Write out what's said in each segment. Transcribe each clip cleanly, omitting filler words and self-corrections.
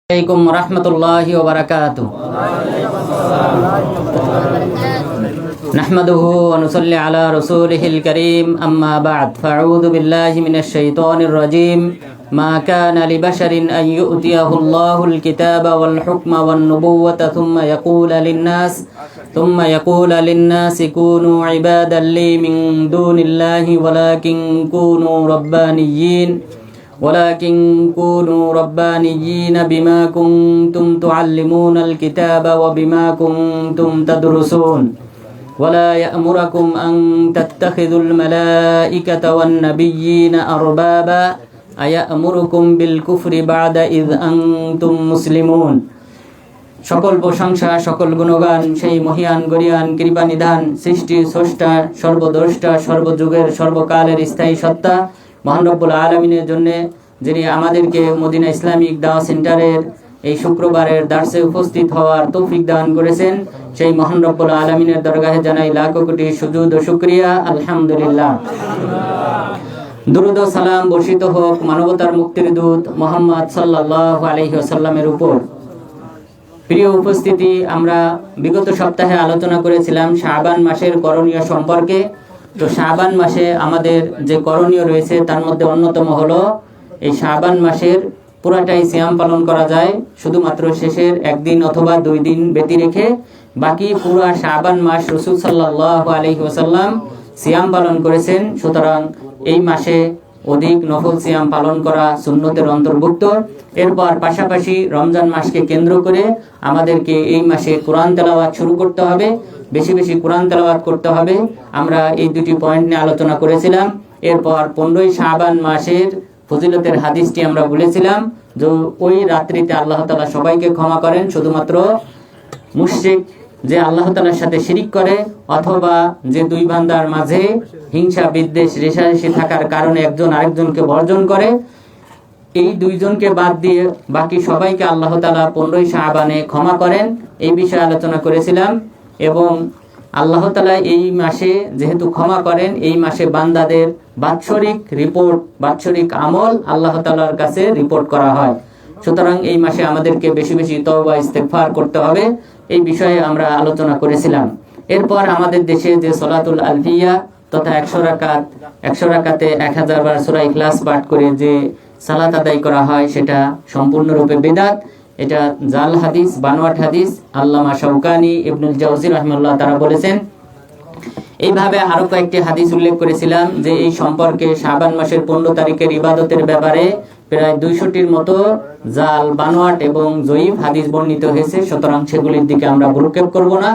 عليكم ورحمة الله وبركاته نحمده ونصلي على رسوله الكريم أما بعد فأعوذ بالله من الشيطان الرجيم ما كان لبشر أن يؤتيه الله الكتاب والحكم والنبوة ثم يقول للناس كونوا عبادا لي من دون الله ولكن كونوا ربانيين بما كنتم تعلمون الكتاب وبما كنتم تدرسون ولا يأمركم أن تتخذوا الملائكة والنبيين أربابا أيأمركم بالكفر بعد إذ أنتم مسلمون সকল প্রশংসা সকল গুণগান সেই মহিয়ান গরিয়ান কৃপানিধান সৃষ্টি স্রষ্টা সর্বদ্রষ্টা সর্বযুগের সর্বকালের স্থায়ী সত্তা মহান রব্বুল আলামিনের জন্য যিনি আমাদেরকে মদিনা ইসলামিক দাওয়া সেন্টারের এই শুক্রবারের দার্সে উপস্থিত হওয়ার তৌফিক দান করেছেন সেই মহান রব্বুল আলামিনের দরগাহে জানাই লাখ কোটি সুজুদ ও শুকরিয়া আলহামদুলিল্লাহ। দুরূদ ও সালাম বর্ষিত হোক মানবতার মুক্তির দূত মুহাম্মদ সাল্লাল্লাহু আলাইহি ওয়াসাল্লামের উপর। প্রিয় উপস্থিতি, আমরা বিগত সপ্তাহে আলোচনা করেছিলাম শাবান মাসের করণীয় সম্পর্কে। তো শাবান মাসে আমাদের যে করণীয় রয়েছে তার মধ্যে অন্যতম হলো এই শাবান মাসের পুরাটাই সিয়াম পালন করা যায়, শুধুমাত্র শেষের একদিন অথবা 2 দিন ব্যতি রেখে বাকি পুরা শাবান মাস রাসূল সাল্লাল্লাহু আলাইহি ওয়াসাল্লাম সিয়াম পালন করেছেন। সুতরাং এই মাসে অধিক নফল সিয়াম পালন করা সুন্নতের অন্তর্ভুক্ত। এরপর পাশাপাশি রমজান মাসকে কেন্দ্র করে আমাদেরকে এই মাসে কোরআন তেলাওয়াত শুরু করতে হবে, বেশি বেশি কোরআন তেলাওয়াত করতে হবে। আমরা এই দুটি পয়েন্ট নিয়ে আলোচনা করেছিলাম। এরপর 15ই শাবান মাসের ফজিলতের হাদিসটি আমরা বলেছিলাম যে ওই রাত্রিতে আল্লাহ তাআলা সবাইকে ক্ষমা করেন, শুধুমাত্র মুশরিক যে আল্লাহ তাআলার সাথে শিরিক করে অথবা যে দুই বান্দার মাঝে হিংসা বিদ্বেষ রেষারেষি থাকার কারণে একজন আরেকজনকে বর্জন করে, এই দুইজনকে বাদ দিয়ে বাকি সবাইকে আল্লাহ তাআলা 15ই শাবানে ক্ষমা করেন, এই বিষয়ে আলোচনা করেছিলাম। এবং আল্লাহ তাআলা এই মাসে যেহেতু ক্ষমা করেন, এই মাসে বান্দাদের বাৎসরিক আমল আল্লাহ তাআলার কাছে রিপোর্ট করা হয়। সুতরাং এই মাসে আমাদেরকে বেশি বেশি তওবা ইস্তেগফার করতে হবে, এই বিষয়ে আমরা আলোচনা করেছিলাম। এরপর আমাদের দেশে যে সলাতুল আলফিয়া তথা 100 রাকাতে 1000 বার সূরা ইখলাস পাঠ করে যে সালাত আদায় করা হয় সেটা সম্পূর্ণরূপে বিদআত। এটা জাল হাদিস, বানোয়াট হাদিস। আল্লামা শাওকানি ইবনুল জাওজি রাহিমাহুল্লাহ তারা বলেছেন। এইভাবে আরো কয়েকটি হাদিস উল্লেখ করেছিলাম যে এই সম্পর্কে শাবান মাসের 15 তারিখের ইবাদতের ব্যাপারে প্রায় 200টির মতো জাল, বানোয়াট এবং জয়ীফ হাদিস বর্ণিত হয়েছে। সুতরাং সেগুলির দিকে আমরা ভ্রুক্ষেপ করব না।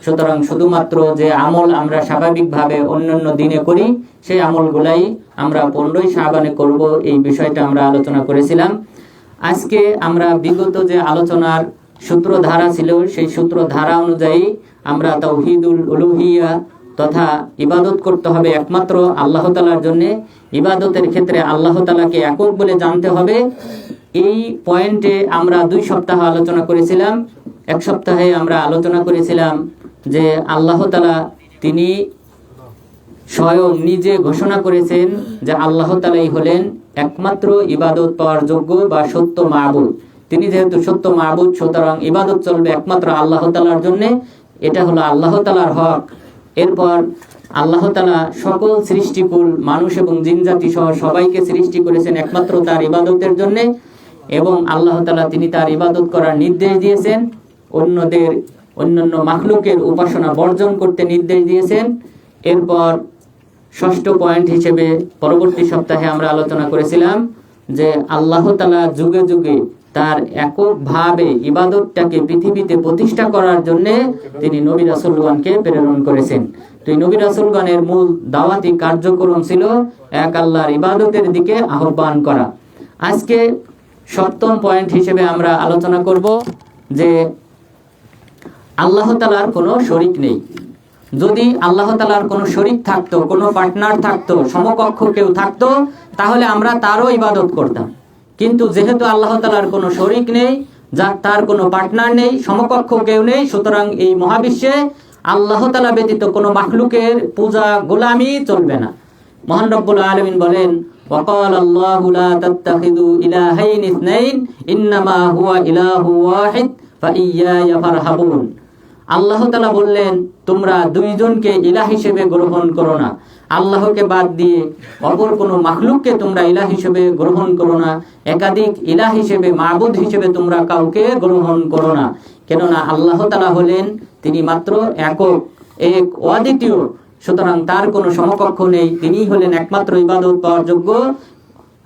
সুতরাং শুধুমাত্র যে আমল আমরা স্বাভাবিকভাবে অন্যান্য দিনে করি সেই আমলগুলাই আমরা 15ই শাবানে করব, এই বিষয়টা আমরা আলোচনা করেছিলাম। আজকে আমরা বিগত যে আলোচনার সূত্রধারা ছিল সেই সূত্রধারা অনুযায়ী আমরা তাওহীদুল উলুহিয়া তথা ইবাদত করতে হবে একমাত্র আল্লাহ তাআলার জন্য। ইবাদতের ক্ষেত্রে আল্লাহ তাআলাকে একক বলে জানতে হবে। এই পয়েন্টে আমরা 2 সপ্তাহ আলোচনা করেছিলাম। এক সপ্তাহে আমরা আলোচনা করেছিলাম যে আল্লাহ তাআলা তিনি স্বয়ং নিজে ঘোষণা করেছেন যে আল্লাহ তাআলাই হলেন একমাত্র ইবাদত পাওয়ার যোগ্য বা সত্য মাবুদ। তিনি যেহেতু সত্য মাবুদ, সুতরাং ইবাদত চলবে একমাত্র আল্লাহ তাআলার জন্য। এটা হলো আল্লাহ তাআলার হক। এরপর আল্লাহ তাআলা সকল সৃষ্টিকুল মানুষ এবং জিন জাতি সহ সবাইকে সৃষ্টি করেছেন একমাত্র তার ইবাদতের জন্য, এবং আল্লাহ তাআলা তিনি তার ইবাদত করার নির্দেশ দিয়েছেন, অন্যান্য মাখলুকের উপাসনা বর্জন করতে নির্দেশ দিয়েছেন। এরপর 6ষ্ঠ পয়েন্ট হিসেবে পরবর্তী সপ্তাহে আমরা আলোচনা করেছিলাম যে আল্লাহ তাআলা যুগে যুগে তার এককভাবে ইবাদতটাকে পৃথিবীতে প্রতিষ্ঠা করার জন্য তিনি নবী রাসূলগণকে প্রেরণ করেছেন। তো এই নবী রাসূলগণের মূল দাওয়াতি কার্যক্রম ছিল এক আল্লাহর ইবাদতের দিকে আহ্বান করা। আজকে 7ম পয়েন্ট হিসেবে আমরা আলোচনা করব যে আল্লাহ তাআলার কোনো শরীক নেই। যদি আল্লাহ তাআলার কোনো শরীক থাকতো, কোনো পার্টনার থাকতো, সমকক্ষ কেউ থাকতো, তাহলে আমরা তারও ইবাদত করতাম। কিন্তু যেহেতু আল্লাহ তাআলার কোনো শরীক নেই, তার কোনো পার্টনার নেই, সমকক্ষ কেউ নেই, সুতরাং এই মহাবিশ্বে আল্লাহ তাআলা ব্যতীত কোনো মাখলুকের পূজা গোলামি চলবে না। মহান রব্বুল আলামিন বলেন وقال الله لا تتخذوا إلهين اثنين إنما هو إله واحد فإياي فارهبون। আল্লাহ তাআলা বললেন, তোমরা দুইজনকে ইলাহ হিসেবে গ্রহণ করো না। আল্লাহকে বাদ দিয়ে অপর কোনো মাখলুককে তোমরা ইলাহ হিসেবে গ্রহণ করো না। একাধিক ইলাহ হিসেবে, মাবুদ হিসেবে তোমরা কাউকে গ্রহণ করো না। কেননা আল্লাহ তাআলা হলেন তিনি মাত্র একক, এক, অদ্বিতীয়। সুতরাং তার কোনো সমকক্ষ নেই। তিনি হলেন একমাত্র ইবাদত পাওয়ার যোগ্য।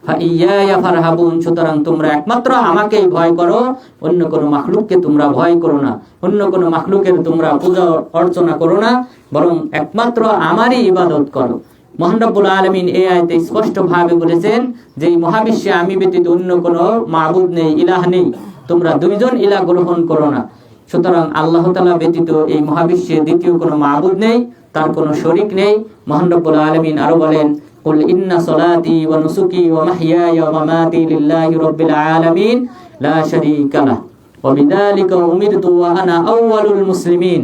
ফাইয়ায়া ফারহাবুন, সুতরাং তোমরা একমাত্র আমাকেই ভয় করো, অন্য কোনো মাখলুককে তোমরা ভয় করো না, অন্য কোনো মাখলুকের তোমরা পূজা অর্চনা করো না, বরং একমাত্র আমারই ইবাদত করো। মহান রব্বুল আলামিন এই আয়াতে স্পষ্টভাবে বলেছেন যে এই মহাবিশ্বে আমি ব্যতীত অন্য কোনো মাবুদ নেই, ইলাহ নেই, তোমরা দুইজন ইলাহ গ্রহণ করো না। সুতরাং আল্লাহ তাআলা ব্যতীত এই মহাবিশ্বে দ্বিতীয় কোনো মাবুদ নেই, তার কোনো শরীক নেই। মহান রব্বুল আলামিন আরো বলেন, কুল ইন্না সলাতি ওয়া নুসুকি ওয়া মাহইয়ায়া ওয়া মামাতি লিল্লাহি রাব্বিল আলামিন লা শারীকা লাহু ওয়া বিযালিকা উমিরতু ওয়া আনা আউয়ালুল মুসলিমিন।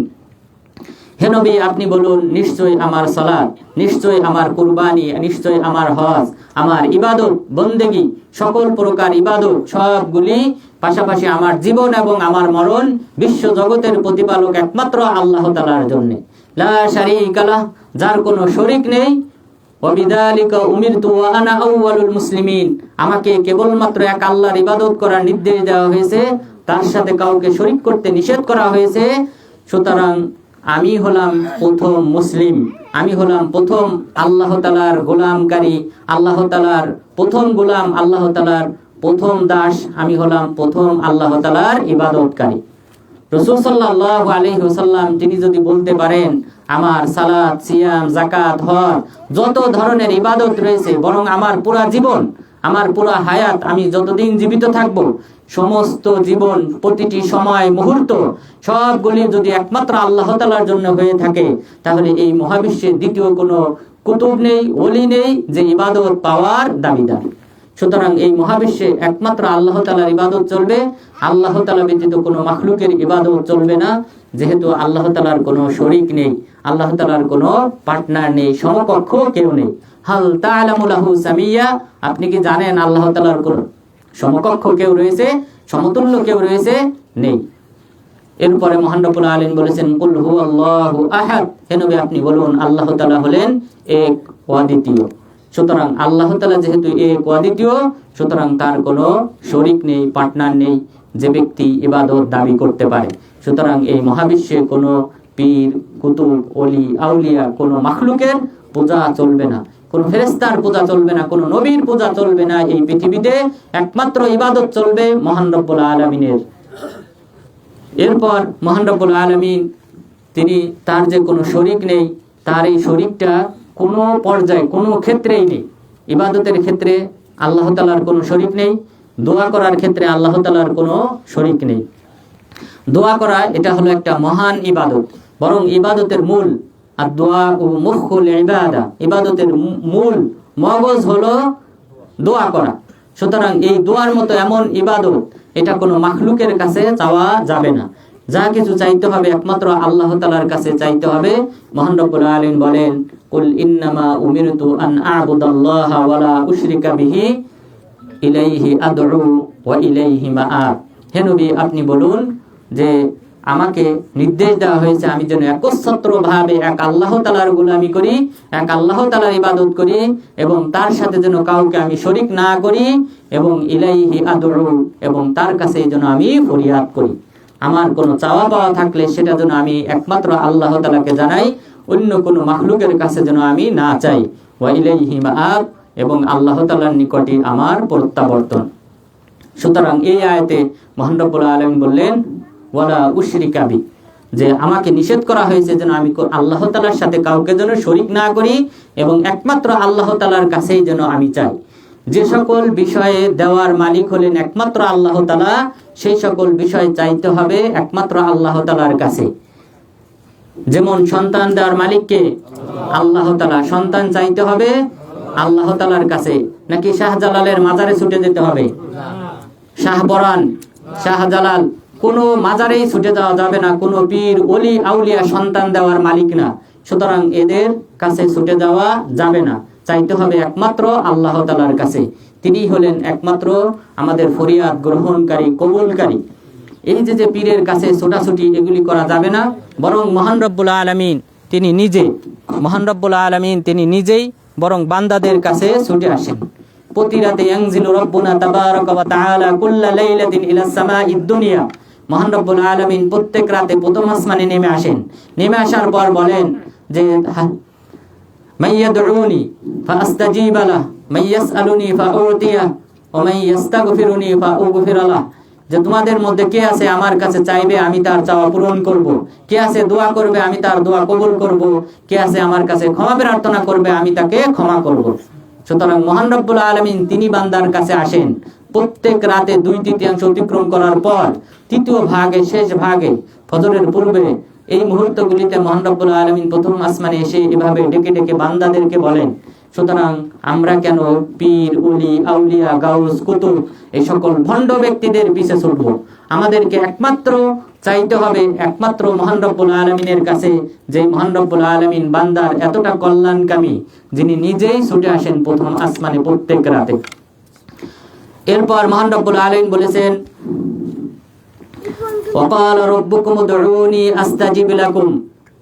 হে নবী, আপনি বলুন, নিশ্চয় আমার সালাত, নিশ্চয় আমার কুরবানি, নিশ্চয় আমার হজ, আমার ইবাদত বন্দেগী, সকল প্রকার ইবাদত সবগুলি, পাশাপাশি আমার জীবন এবং আমার মরণ বিশ্ব জগতের প্রতিপালক একমাত্র আল্লাহ তাআলার জন্য। লা শারীকা লাহু, যার কোনো শরীক নেই। ওয়া বিযালিকা উমিরতু ওয়া আনা আউয়ালুল মুসলিমিন, আমাকে কেবলমাত্র এক আল্লাহর ইবাদত করার নির্দেশ দেওয়া হয়েছে, তার সাথে কাউকে শরীক করতে নিষেধ করা হয়েছে। সুতরাং আমি হলাম প্রথম মুসলিম, আমি হলাম প্রথম আল্লাহ তাআলার গোলামকারী, আল্লাহ তাআলার প্রথম গোলাম, আল্লাহ তাআলার প্রথম দাস, আমি হলাম প্রথম আল্লাহ তাআলার ইবাদতকারী। রাসূল সাল্লাল্লাহু আলাইহি ওয়াসাল্লাম তিনি যদি বলতে পারেন আমার সালাত, সিয়াম, যাকাত, হজ, যত ধরনের ইবাদত রয়েছে, বরং আমার পুরা জীবন, আমার পুরা হায়াত, আমি যতদিন জীবিত থাকব, সমস্ত জীবন, প্রতিটি সময়, মুহূর্ত সবগুলি যদি একমাত্র আল্লাহ তাআলার জন্য হয়ে থাকে, তাহলে এই মহাবিশ্বে দ্বিতীয় কোনো কুতুব নেই, ওলি নেই যে ইবাদত পাওয়ার দাবিদার। সুতরাং এই মহাবিশ্বে একমাত্র আল্লাহ তাআলার ইবাদত চলবে, আল্লাহ তাআলা ব্যতীত কোনো মাখলুকের ইবাদত চলবে না। যেহেতু আল্লাহ তাআলার কোনো শরীক নেই, আল্লাহ তাআলার কোনো পার্টনার নেই, সমকক্ষ কেউ নেই। হাল তা'লামু লাহু সামিয়া, আপনি কি জানেন আল্লাহ তাআলার কোনো সমকক্ষ কেউ রয়েছে, সমতুল্য কেউ রয়েছে? নেই। এরপরে মহান রব্বুল আলামিন বলেছেন, কুল হুয়াল্লাহু আহাদ, হে নবী আপনি বলুন আল্লাহ তাআলা হলেন এক, অদ্বিতীয়। সুতরাং আল্লাহ তাআলা যেহেতু এক, অদ্বিতীয়, সুতরাং তার কোনো শরীক নেই, পার্টনার নেই যে ব্যক্তি ইবাদত দাবি করতে পারে। সুতরাং এই মহাবিশ্বে কোনো পীর, কুতুব, ওলি, আউলিয়া, কোনো মাখলুকের পূজা চলবে না, কোনো ফেরেশতার পূজা চলবে না, কোনো নবীর পূজা চলবে না। এই পৃথিবীতে একমাত্র ইবাদত চলবে মহান রব্বুল আলামিনের। এরপর মহান রব্বুল আলামিন তিনি, তার যে কোনো শরীক নেই, তার এই শরীকটা কোনো পর্যায়ে, কোনো ক্ষেত্রেই নেই। ইবাদতের ক্ষেত্রে আল্লাহ তাআলার কোনো শরীক নেই, দোয়া করার ক্ষেত্রে আল্লাহ তাআলার কোনো শরীক নেই। দোয়া করা এটা হলো একটা মহান ইবাদত, বরং ইবাদতের মূল, আর দোয়া ও মুখুল ইবাদা, ইবাদতের মূল মগজ হলো দোয়া করা। সুতরাং এই দোয়ার মতো এমন ইবাদত এটা কোনো মাখলুকের কাছে চাওয়া যাবে না। যা কিছু চাইতে হবে একমাত্র আল্লাহ তাআলার কাছে চাইতে হবে। মহান রব্বুল আলামিন বলেন, কুল ইন্নামা উমিরতু আন আ'বুদাল্লাহা ওয়া লা উশরিকা বিহি ইলাইহি আদউ ওয়া ইলাইহি মাআব। হে নবী আপনি বলুন যে আমাকে নির্দেশ দেওয়া হয়েছে আমি যেন একচ্ছত্রভাবে এক আল্লাহ তাআলার গোলামি করি, এক আল্লাহ তাআলার ইবাদত করি, এবং তার সাথে যেন কাউকে আমি শরীক না করি, এবং ইলাইহি আদউ, এবং তার কাছে যেন আমি ফরিয়াদ করি। আমার কোনো চাওয়া পাওয়া থাকলে সেটা যেন আমি একমাত্র আল্লাহ তাআলাকে জানাই, অন্য কোনো মাখলুকের কাছে যেন আমি না চাই। ওয়া ইলাইহি মাআব, এবং আল্লাহ তাআলার নিকটে আমার প্রত্যাবর্তন। সুতরাং এই আয়াতে মহান রব্বুল আলামিন বললেন ওয়ালা উশরিকা বি, যে আমাকে নিষেধ করা হয়েছে যেন আমি আল্লাহ তাআলার সাথে কাউকে যেন শরীক না করি, এবং একমাত্র আল্লাহ তাআলার কাছেই যেন আমি চাই। যে সকল বিষয়ে দেওয়ার মালিক হলেন একমাত্র আল্লাহ তাআলা, সেই সকল বিষয় চাইতে হবে একমাত্র আল্লাহ তাআলার কাছে। যেমন সন্তান দেওয়ার মালিককে আল্লাহ তাআলা, সন্তান চাইতে হবে আল্লাহ তাআলার কাছে। নাকি শাহজালালের মাজারে ছুটে যেতে হবে? শাহবরান, শাহজালাল, কোনো মাজারেই ছুটে যাওয়া যাবে না। কোনো পীর, ওলি, আউলিয়া সন্তান দেওয়ার মালিক না। সুতরাং এদের কাছে ছুটে যাওয়া যাবে না। চাইতে হবে একমাত্র আল্লাহ তাআলার কাছে। তিনি হলেন একমাত্র আমাদের ফরিয়াদ গ্রহণকারী, কবুলকারী। এই যে পীরের কাছে ছোটাছুটি এগুলি করা যাবে না, বরং মহান রব্বুল আলামিন তিনি নিজেই বরং বান্দাদের কাছে ছুটে আসেন। প্রতি রাতে ইয়ানজিলু রাব্বুনা তাবারাকা ওয়া তাআলা কুল্লা লাইলাতিন ইলাস সামাঈদ দুনিয়া। মহান রব্বুল আলামিন প্রত্যেক রাতে প্রথম আসমানে নেমে আসেন। নেমে আসার পর বলেন যে মাইয়াদউনি ফাআস্তাজিবা লাহ, মাইয়াসআলুনি ফাউতিয়া, ওয়া মাইয়াস্তাগফিরুনি ফাউগফির লাহ। যে তোমাদের মধ্যে কে আছে আমার কাছে চাইবে, আমি তার চাওয়া পূরণ করব। কে আছে দোয়া করবে, আমি তার দোয়া কবুল করব। কে আছে আমার কাছে ক্ষমা প্রার্থনা করবে, আমি তাকে ক্ষমা করব। সুতরাং মহান রব্বুল আলামিন তিনি বান্দার কাছে আসেন প্রত্যেক রাতে 2/3 অতিক্রম করার পর তৃতীয় ভাগে, শেষ ভাগে, ফজরের পূর্বে এই মুহূর্তগুলিতে মহান রব্বুল আলামিন প্রথম আসমানে এসে এভাবে ডেকে ডেকে বান্দাদেরকে বলেন। সুতরাং আমরা কেন পীর, ওলি, আউলিয়া, গাউস, কুতুব এই সকল ভণ্ড ব্যক্তিদের পিছে ছুটব? আমাদেরকে একমাত্র চাইতে হবে একমাত্র মহান রব্বুল আলামিনের কাছে, যে মহান রব্বুল আলামিন বান্দার এতটা কল্যাণকামী, যিনি নিজেই ছুটে আসেন প্রথম আসমানে প্রত্যেক রাতে। এরপর মহান রব্বুল আলামিন বলেছেন, ওয়াকাল রাব্বুকুম উদউনি আস্তাজিব লাকুম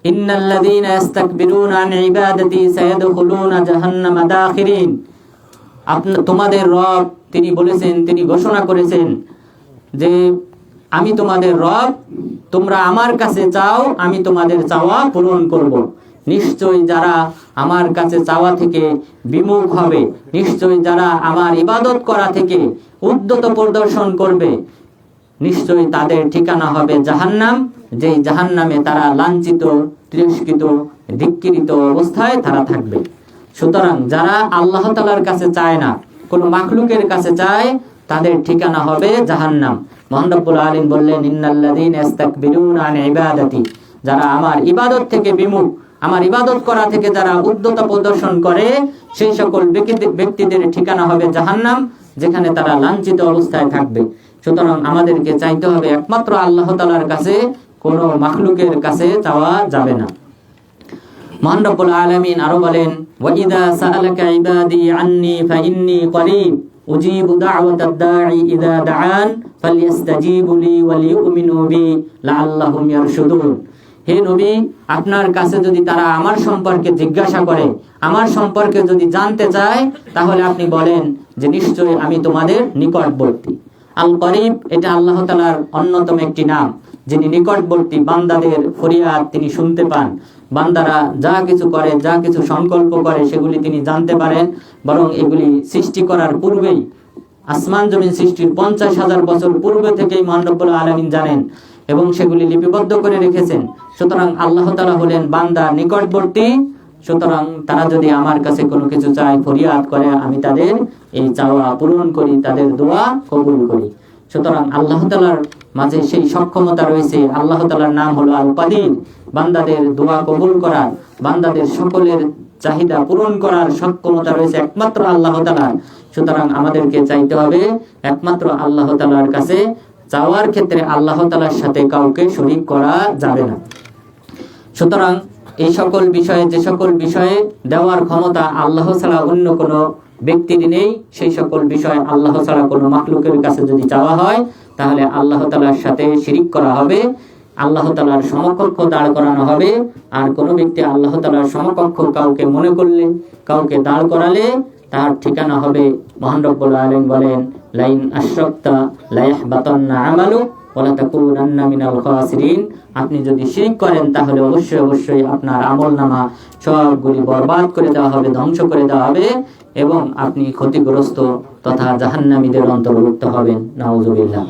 ইন্নাল্লাযীনা ইস্তাকবিরুনা আন ইবাদাতি সায়াদখুলুনা জাহান্নামা দাখিরিন। তোমাদের রব তিনি বলেছেন, তিনি ঘোষণা করেছেন যে আমি তোমাদের রব, তোমরা আমার কাছে চাও, আমি তোমাদের চাওয়া পূরণ করব। নিশ্চয়ই যারা আমার কাছে চাওয়া থেকে বিমুখ হবে, নিশ্চয়ই যারা আমার ইবাদত করা থেকে উদ্যত প্রদর্শন করবে, নিশ্চয়ই তাদের ঠিকানা হবে জাহান্নাম, যেই জাহান্নামে তারা লাঞ্ছিত, তিরস্কৃত, ধিক্কৃত অবস্থায় তারা থাকবে। সুতরাং যারা আল্লাহ তাআলার কাছে চায় না, কোন মাখলুকের কাছে চায়, তাদের ঠিকানা হবে জাহান্নাম। মহান রব্বুল আলামিন বললেন, ইন্নাল্লাযীনা ইস্তাকবিরুনা আন ইবাদাতি, যারা আমার ইবাদত থেকে বিমুখ, আমার ইবাদত করা থেকে যারা উদ্যত প্রদর্শন করে, সেই সকল ব্যক্তিদের ঠিকানা হবে জাহান্নাম, যেখানে তারা লাঞ্ছিত অবস্থায় থাকবে। সুতরাং আমাদেরকে চাইতে হবে একমাত্র আল্লাহ তাআলার কাছে, কোন মাখলুকের কাছে চাওয়া যাবে না। মহান রব্বুল আলামিন আরো বলেন, ওয়া ইযা সাআলাকা ইবাদি আন্নী ফাইন্নী করিব উজিবু দাওয়াতাদ দাঈ ইযা দাআন ফালইস্তাজিবু লি ওয়া লিউমিনু বি লাআল্লাহুম ইয়ারশুদুন। হে নবী, আপনার কাছে যদি তারা আমার সম্পর্কে জিজ্ঞাসা করে, আমার সম্পর্কে যদি জানতে চায়, তাহলে আপনি বলেন যে নিশ্চয়ই আমি তোমাদের নিকটবর্তী। আল করিব এটা আল্লাহ তাআলার অন্যতম একটি নাম, যিনি নিকটবর্তী। বান্দাদের ফরিয়াদ তিনি শুনতে পান, বান্দারা যা কিছু করে, যা কিছু সংকল্প করে, সেগুলি তিনি জানতে পারেন। বরং এগুলি সৃষ্টি করার পূর্বেই, আসমান জমিন সৃষ্টির 50,000 বছর পূর্বে থেকেই মহান রব্বুল আলামিন জানেন এবং সেগুলি লিপিবদ্ধ করে রেখেছেন। সুতরাং আল্লাহ তাআলা হলেন বান্দার নিকটবর্তী। সুতরাং তারা যদি আমার কাছে কোনো কিছু চায়, ফরিয়াদ করে, আমি তাদের এই চাওয়া পূরণ করি, তাদের দোয়া কবুল করি। সুতরাং আল্লাহ তাআলার মাঝে সেই সক্ষমতা রয়েছে। আল্লাহ তাআলার নাম হলো আল কাদির, বান্দাদের দোয়া কবুল করার, বান্দাদের সকলের চাহিদা পূরণ করার সক্ষমতা রয়েছে একমাত্র আল্লাহ তাআলার। সুতরাং আমাদেরকে চাইতে হবে একমাত্র আল্লাহ তাআলার কাছে। চাওয়ার ক্ষেত্রে আল্লাহ তাআলার সাথে কাউকে শরীক করা যাবে না। সুতরাং এই সকল বিষয়ে, যে সকল বিষয়ে দেওয়ার ক্ষমতা আল্লাহ ছাড়া অন্য কোনো ব্যক্তির নেই, সেই সকল বিষয় আল্লাহ ছাড়া কোনো মাখলুকের কাছে যদি চাওয়া হয়, তাহলে আল্লাহ তাআলার সাথে শিরিক করা হবে, আল্লাহ তাআলার সমকক্ষ দাঁড় করানো হবে। আর কোনো ব্যক্তি আল্লাহ তাআলার সমকক্ষ কাউকে মনে করলে, কাউকে দাঁড় করালে, তার ঠিকানা হবে, মহান রব্বুল আলামিন বলেন, লাইন আশরাকতা লা ইয়াহবাতান্না আমালু ওয়া লা তাকুনান্না মিনাল খাসিরিন। আপনি যদি শিরক করেন, তাহলে অবশ্যই অবশ্যই আপনার আমলনামা সবগুলি বরবাদ করে দেওয়া হবে, ধ্বংস করে দেওয়া হবে এবং আপনি ক্ষতিগ্রস্ত তথা জাহান্নামীদের অন্তর্ভুক্ত হবেন। নাউযুবিল্লাহ।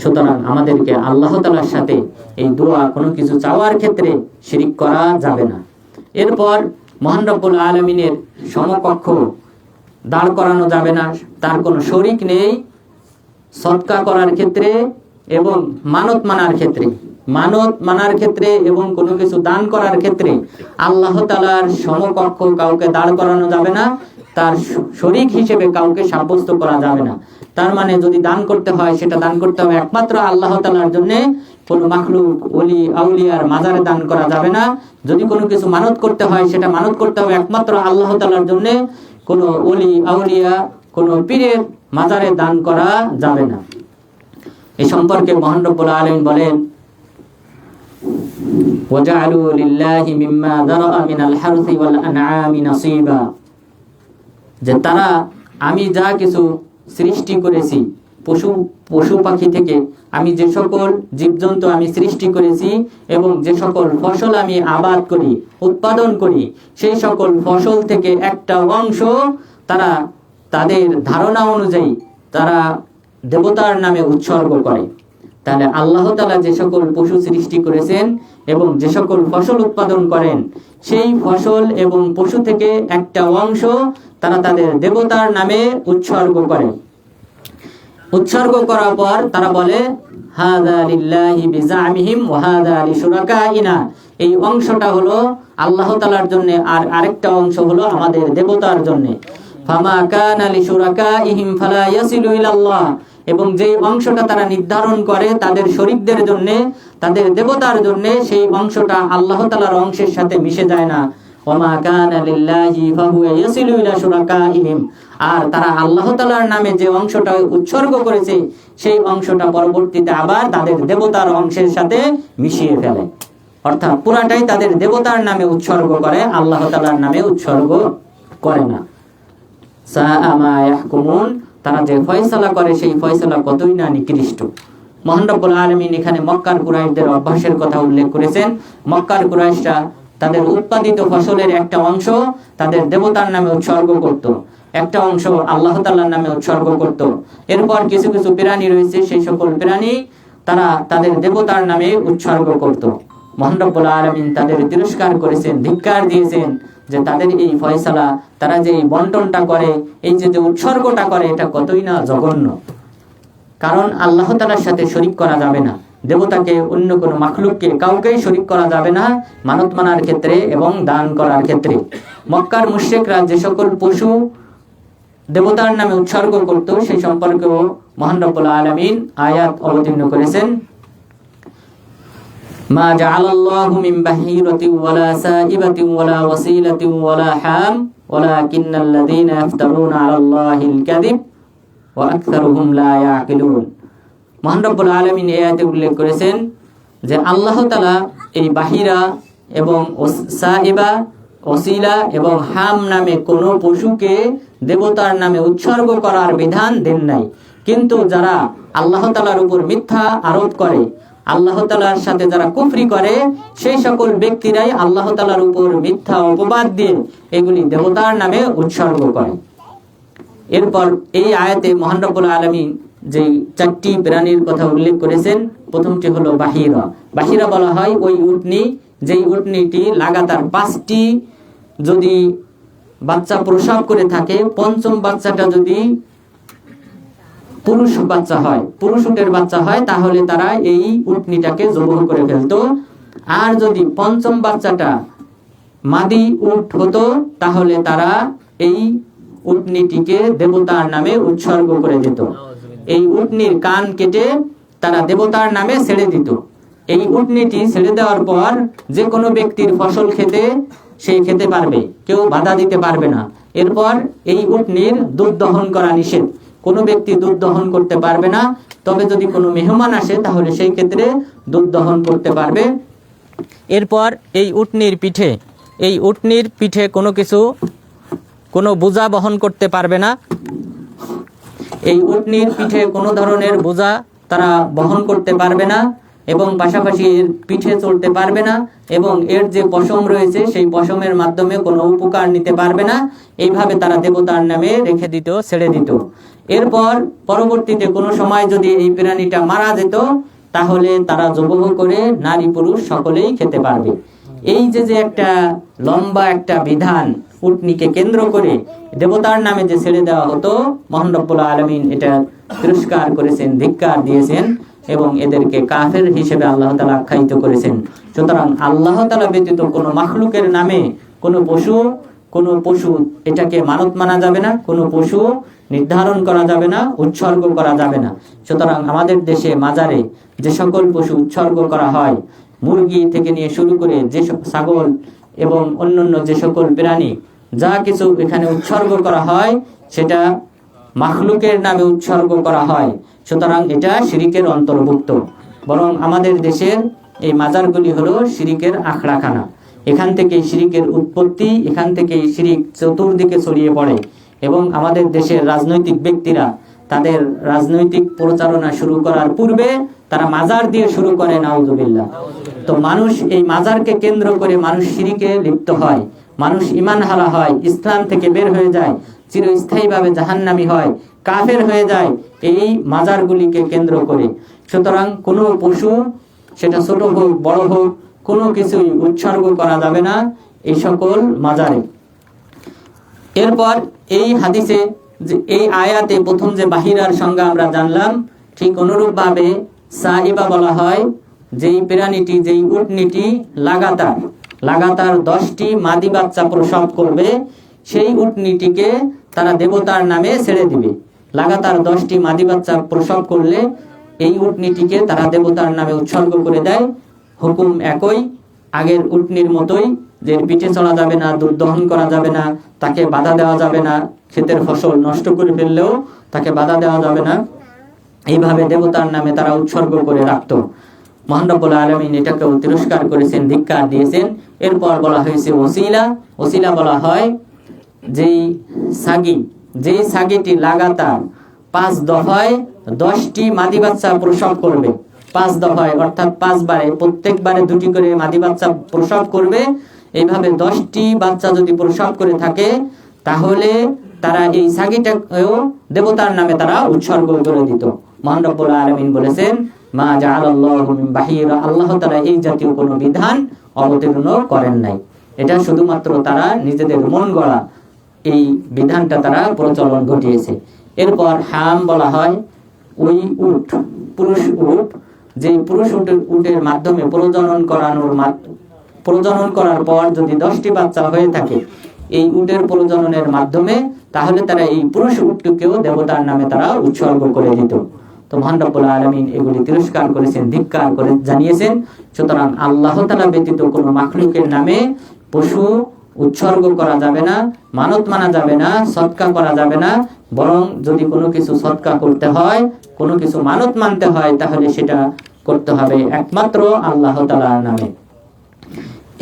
সুতরাং আমাদেরকে আল্লাহ তাআলার সাথে এই দোয়া, কোনো কিছু চাওয়ার ক্ষেত্রে শিরক করা যাবে না। এরপর মহান রব্বুল আলামিনের সমকক্ষ দাঁড় করানো যাবে না, তার কোনো শরীক নেই। সদকা করার ক্ষেত্রে এবং মানত মানার ক্ষেত্রে, মানত মানার ক্ষেত্রে এবং কোনো কিছু দান করার ক্ষেত্রে আল্লাহ তাআলার সমকক্ষ কাউকে দাঁড় করানো যাবে না, তার শরীক হিসেবে কাউকে সাব্যস্ত করা যাবে না। তার মানে যদি দান করতে হয়, সেটা দান করতে হবে একমাত্র আল্লাহ তাআলার জন্য, কোনো মাখলুক, ওলি, আউলিয়ার মাজারে দান করা যাবে না। যদি কোনো কিছু মানত করতে হয়, সেটা মানত করতে হবে একমাত্র আল্লাহ তাআলার জন্য। কোনো ওলি আউলিয়া, কোনো পীরের মাজারে দান করা যাবে না। এই সম্পর্কে মহান রব্বুল আলামিন বলেন, ওয়াজআলু লিল্লাহি মিম্মা যারাআ মিনাল হারসি ওয়াল আনআমি নাসীবা, যে তারা আমি যা কিছু সৃষ্টি করেছি পশু পাখি থেকে, আমি যে সকল জীবজন্তু আমি সৃষ্টি করেছি এবং যে সকল ফসল আমি আবাদ করি, উৎপাদন করি, সেই সকল ফসল থেকে একটা অংশ তারা তাদের ধারণা অনুযায়ী তারা দেবতার নামে উৎসর্গ করে। তাহলে আল্লাহ তাআলা যে সকল পশু সৃষ্টি করেছেন এবং যে সকল ফসল উৎপাদন করেন, সেই ফসল এবং পশু থেকে একটা অংশ তারা তাদের দেবতার নামে উৎসর্গ করে। উৎসর্গ করার পর তারা বলে, হাযা লিল্লাহি বিজামিহিম ওয়া হাযা লিশুরাকাইনা, এই অংশটা হলো আল্লাহ তাআলার জন্য আর আরেকটা অংশ হলো আমাদের দেবতার জন্য। ফামা কানা লিশুরাকাইহিম ফালা ইয়াসিলু ইলাল্লাহ, এবং যেই অংশটা তারা নির্ধারণ করে তাদের শরীকদের জন্য, তাদের দেবতার জন্য, সেই অংশটা আল্লাহ তাআলার অংশের সাথে মিশে যায় না। ওয়ামা কানা লিল্লাহি ফাহুয়া ইয়াসিলু ইলা শুরাকাইহিম, আর তারা আল্লাহ তাআলার নামে যে অংশটা উৎসর্গ করেছে সেই অংশটা পরবর্তীতে আবার তাদের দেবতার অংশের সাথে মিশিয়ে ফেলে, অর্থাৎ পুরাটাই তাদের দেবতার নামে উৎসর্গ করে, আল্লাহ তাআলার নামে উৎসর্গ করে না। সাআ মা ইয়াহকুমুন, তারা যে ফয়সালা করে সেই ফয়সালা কতই না নিকৃষ্ট। মহান রব্বুল আলামিন এখানে মক্কার কুরাইশদের অভ্যাসের কথা উল্লেখ করেছেন। মক্কার কুরাইশরা তাদের উৎপাদিত ফসলের একটা অংশ তাদের দেবতার নামে উৎসর্গ করত, একটা অংশ আল্লাহ তাআলার নামে উৎসর্গ করত। এরপর কিছু কিছু প্রাণী রয়েছে, সেই সকল প্রাণী তারা তাদের দেবতার নামে উৎসর্গ করত। মহান রব্বুল আলামিন তাদের তিরস্কার করেছেন, ধিক্কার দিয়েছেন যে তাদের এই ফয়সালা, তারা যে এই বন্টনটা করে, এই যে উৎসর্গটা করে, এটা কতই না জঘন্য। কারণ আল্লাহ তাআলার সাথে শরীক করা যাবে না, দেবতাকে, অন্য কোনো মাখলুককে, কাউকেই শরীক করা যাবে না মানত মানার ক্ষেত্রে এবং দান করার ক্ষেত্রে। মক্কার মুশরিকরা যে সকল পশু দেবতার নামে উৎসর্গ করত সেই সম্পর্কেও মহান রব্বুল আলামিন আয়াত অবতীর্ণ করেছেন। মা জাআলাল্লাহু মিন বাহিরাতিন ওয়ালা সাইবাতিন ওয়ালা ওয়াসিলাতিন ওয়ালা হাম ওয়ালাকিন্নাল্লাযীনা ইফতারুনা আলাল্লাহিল কাযিব ওয়া আকসারুহুম লা ইয়াকিলুন। মহান রব্বুল আলামিন এই আয়াতে উল্লেখ করেছেন যে আল্লাহ তাআলা এই বাহিরা এবং সাইবা, ওসিলা এবং হাম নামে কোনো পশুকে দেবতার নামে উৎসর্গ করার বিধান দেন নাই। কিন্তু যারা আল্লাহ তাআলার উপর মিথ্যা আরোপ করে, আল্লাহ তাআলার সাথে যারা কুফরি করে, সেই সকল ব্যক্তিরাই আল্লাহ তাআলার উপর মিথ্যা অপবাদ দিয়ে এগুলি দেবতার নামে উৎসর্গ করে। এরপর এই আয়াতে মহান রব্বুল আলামিন যে চারটি প্রাণীর কথা উল্লেখ করেছেন, প্রথমটি হলো বাহিরা। বাহিরা বলা হয় ওই উটনি, যেই উটনিটি লাগাতার 5টি যদি বাচ্চা প্রসব করে থাকে, পঞ্চম বাচ্চাটা যদি পুরুষ বাচ্চা হয়, পুরুষ উটের বাচ্চা হয়, তাহলে তারা এই উটনিটাকে জবাহ করে ফেলতো। আর যদি পঞ্চম বাচ্চাটা মাদি উট হতো, তাহলে তারা এই উটনিটিকে দেবতার নামে উৎসর্গ করে দিত। এই উটনির কান কেটে তারা দেবতার নামে ছেড়ে দিত। এই উটনিটি ছেড়ে দেওয়ার পর যে কোনো ব্যক্তির ফসল খেতে সে খেতে পারবে, কেউ বাধা দিতে পারবে না। এরপর এই উটনির দুধ দহন করা নিষেধ, কোনো ব্যক্তি দুধ দহন করতে পারবে না। তবে যদি কোনো মেহমান আসে তাহলে সেই ক্ষেত্রে দুধ দহন করতে পারবে। এরপর এই উটনির পিঠে কোনো বোঝা বহন করতে পারবে না। এই উটনির পিঠে কোনো ধরনের বোঝা তারা বহন করতে পারবে না এবং পাশাপাশি এর পিঠে চলতে পারবে না, এবং এর যে পশম রয়েছে সেই পশমের মাধ্যমে কোনো উপকার নিতে পারবে না। এইভাবে তারা দেবতার নামে রেখে দিত, ছেড়ে দিত। এরপর পরবর্তীতে কোনো সময় যদি এই প্রাণীটা মারা যেত, তাহলে তারা জবাহ করে নারী পুরুষ সকলেই খেতে পারবে। এই যে একটা লম্বা একটা বিধান উটনিকে কেন্দ্র করে দেবতার নামে যে ছেড়ে দেওয়া হতো, মহান রব্বুল আলামিন এটা তিরস্কার করেছেন, ধিক্কার দিয়েছেন এবং এদেরকে কাফের হিসেবে আল্লাহ তাআলা আখ্যায়িত করেছেন। সুতরাং আল্লাহ তাআলা ব্যতীত কোনো মাখলুকের নামে কোনো পশু এটাকে মানত মানা যাবে না, কোনো পশু নির্ধারণ করা যাবে না, উৎসর্গ করা যাবে না। সুতরাং আমাদের দেশে মাজারে যে সকল পশু উৎসর্গ করা হয়, মুরগি থেকে নিয়ে শুরু করে যে ছাগল এবং অন্যান্য যে সকল প্রাণী যা কিছু এখানে উৎসর্গ করা হয় সেটা মাখলুকের নামে উৎসর্গ করা হয়, সুতরাং এটা শিরিকের অন্তর্ভুক্ত। বরং আমাদের দেশের এই মাজারগুলি হলো শিরিকের আখড়াখানা। এখান থেকে শিরিকের উৎপত্তি, এখান থেকে শিরিক চতুর্দিকে ছড়িয়ে পড়ে এবং আমাদের দেশের রাজনৈতিক ব্যক্তিরা তাদের রাজনৈতিক প্রচারণা শুরু করার পূর্বে তারা মাজার দিয়ে শুরু করে, নাউযুবিল্লাহ। তো মানুষ এই মাজারকে কেন্দ্র করে মানুষ শিরিকে লিপ্ত হয়, মানুষ ঈমান হারা হয়, ইসলাম থেকে বের হয়ে যায়, চিরস্থায়ীভাবে জাহান্নামী হয়, কাফের হয়ে যায় এই মাজারগুলিকে কেন্দ্র করে। সুতরাং কোনো পশু, সেটা ছোট হোক বড় হোক, কোনো কিছুই উৎসর্গ করা যাবে না এই সকল মাজারে। এরপর এই হাদিসে এই আয়াতে প্রথম যে বাহিরার সংজ্ঞা আমরা জানলাম, ঠিক অনুরূপভাবে সাহিবা বলা হয় যেই প্রাণীটি, যেই উটনিটি লাগাতার 10টি মাদি বাচ্চা প্রসব করবে, সেই উটনিটিকে তারা দেবতার নামে ছেড়ে দিবে। লাগাতার 10টি মাদি বাচ্চা প্রসব করলে এই উটনিটিকে তারা দেবতার নামে উৎসর্গ করে দেয়। হুকুম একই, আগের উটনির মতোই, যে পিঠে চড়া যাবে না, দুধ দহন করা যাবে না, তাকে বাধা দেওয়া যাবে না, ক্ষেতের ফসল নষ্ট করে ফেললেও তাকে বাধা দেওয়া যাবে না, এইভাবে দেবতার নামে তারা উৎসর্গ করে রাখত। মহান রব্বুল আলামিন এটাকেও তিরস্কার করেছেন, ধিক্কার দিয়েছেন। এরপর বলা হয়েছে ওসিলা বলা হয় যেই ছাগিটি লাগাতার 5 দফায় 10টি মাদি বাচ্চা প্রসব করবে, 5 দফায় অর্থাৎ 5 বারে, প্রত্যেকবারে 2টি করে মাদি বাচ্চা প্রসব করবে। এইভাবে 10টি বাচ্চা যদি প্রসব করে থাকে, তাহলে তারা এই ছাগিটাকেও দেবতার নামে তারা উৎসর্গ করে দিত। মহান রব্বুল আলামিন বলেছেন, মা জাআলাল্লাহু মিন বাহিরা, আল্লাহ তাআলা এই জাতীয় কোনো বিধান অবতীর্ণ করেন নাই। এটা শুধুমাত্র তারা নিজেদের মন গড়া এই বিধানটা তারা প্রচলন ঘটিয়েছে। এরপর হাম বলা হয় ওই উট, পুরুষ উট, যে পুরুষ উটের মাধ্যমে প্রজনন করার পর যদি 10টি বাচ্চা হয়ে থাকে এই উটের প্রজননের মাধ্যমে, তাহলে তারা এই পুরুষ উটটিকেও দেবতার নামে তারা উৎসর্গ করে দিত। তো মহান রব্বুল আলামিন এগুলি তিরস্কার করেছেন, ধিক্কার করে জানিয়েছেন। সুতরাং আল্লাহ তাআলা ব্যতীত কোনো মাখলুকের নামে পশু উৎসর্গ করা যাবে না, মানত মানা যাবে না, সদকা করা যাবে না। বরং যদি কোনো কিছু সদকা করতে হয়, কোনো কিছু মানত মানতে হয়, তাহলে সেটা করতে হবে একমাত্র আল্লাহ তাআলার নামে।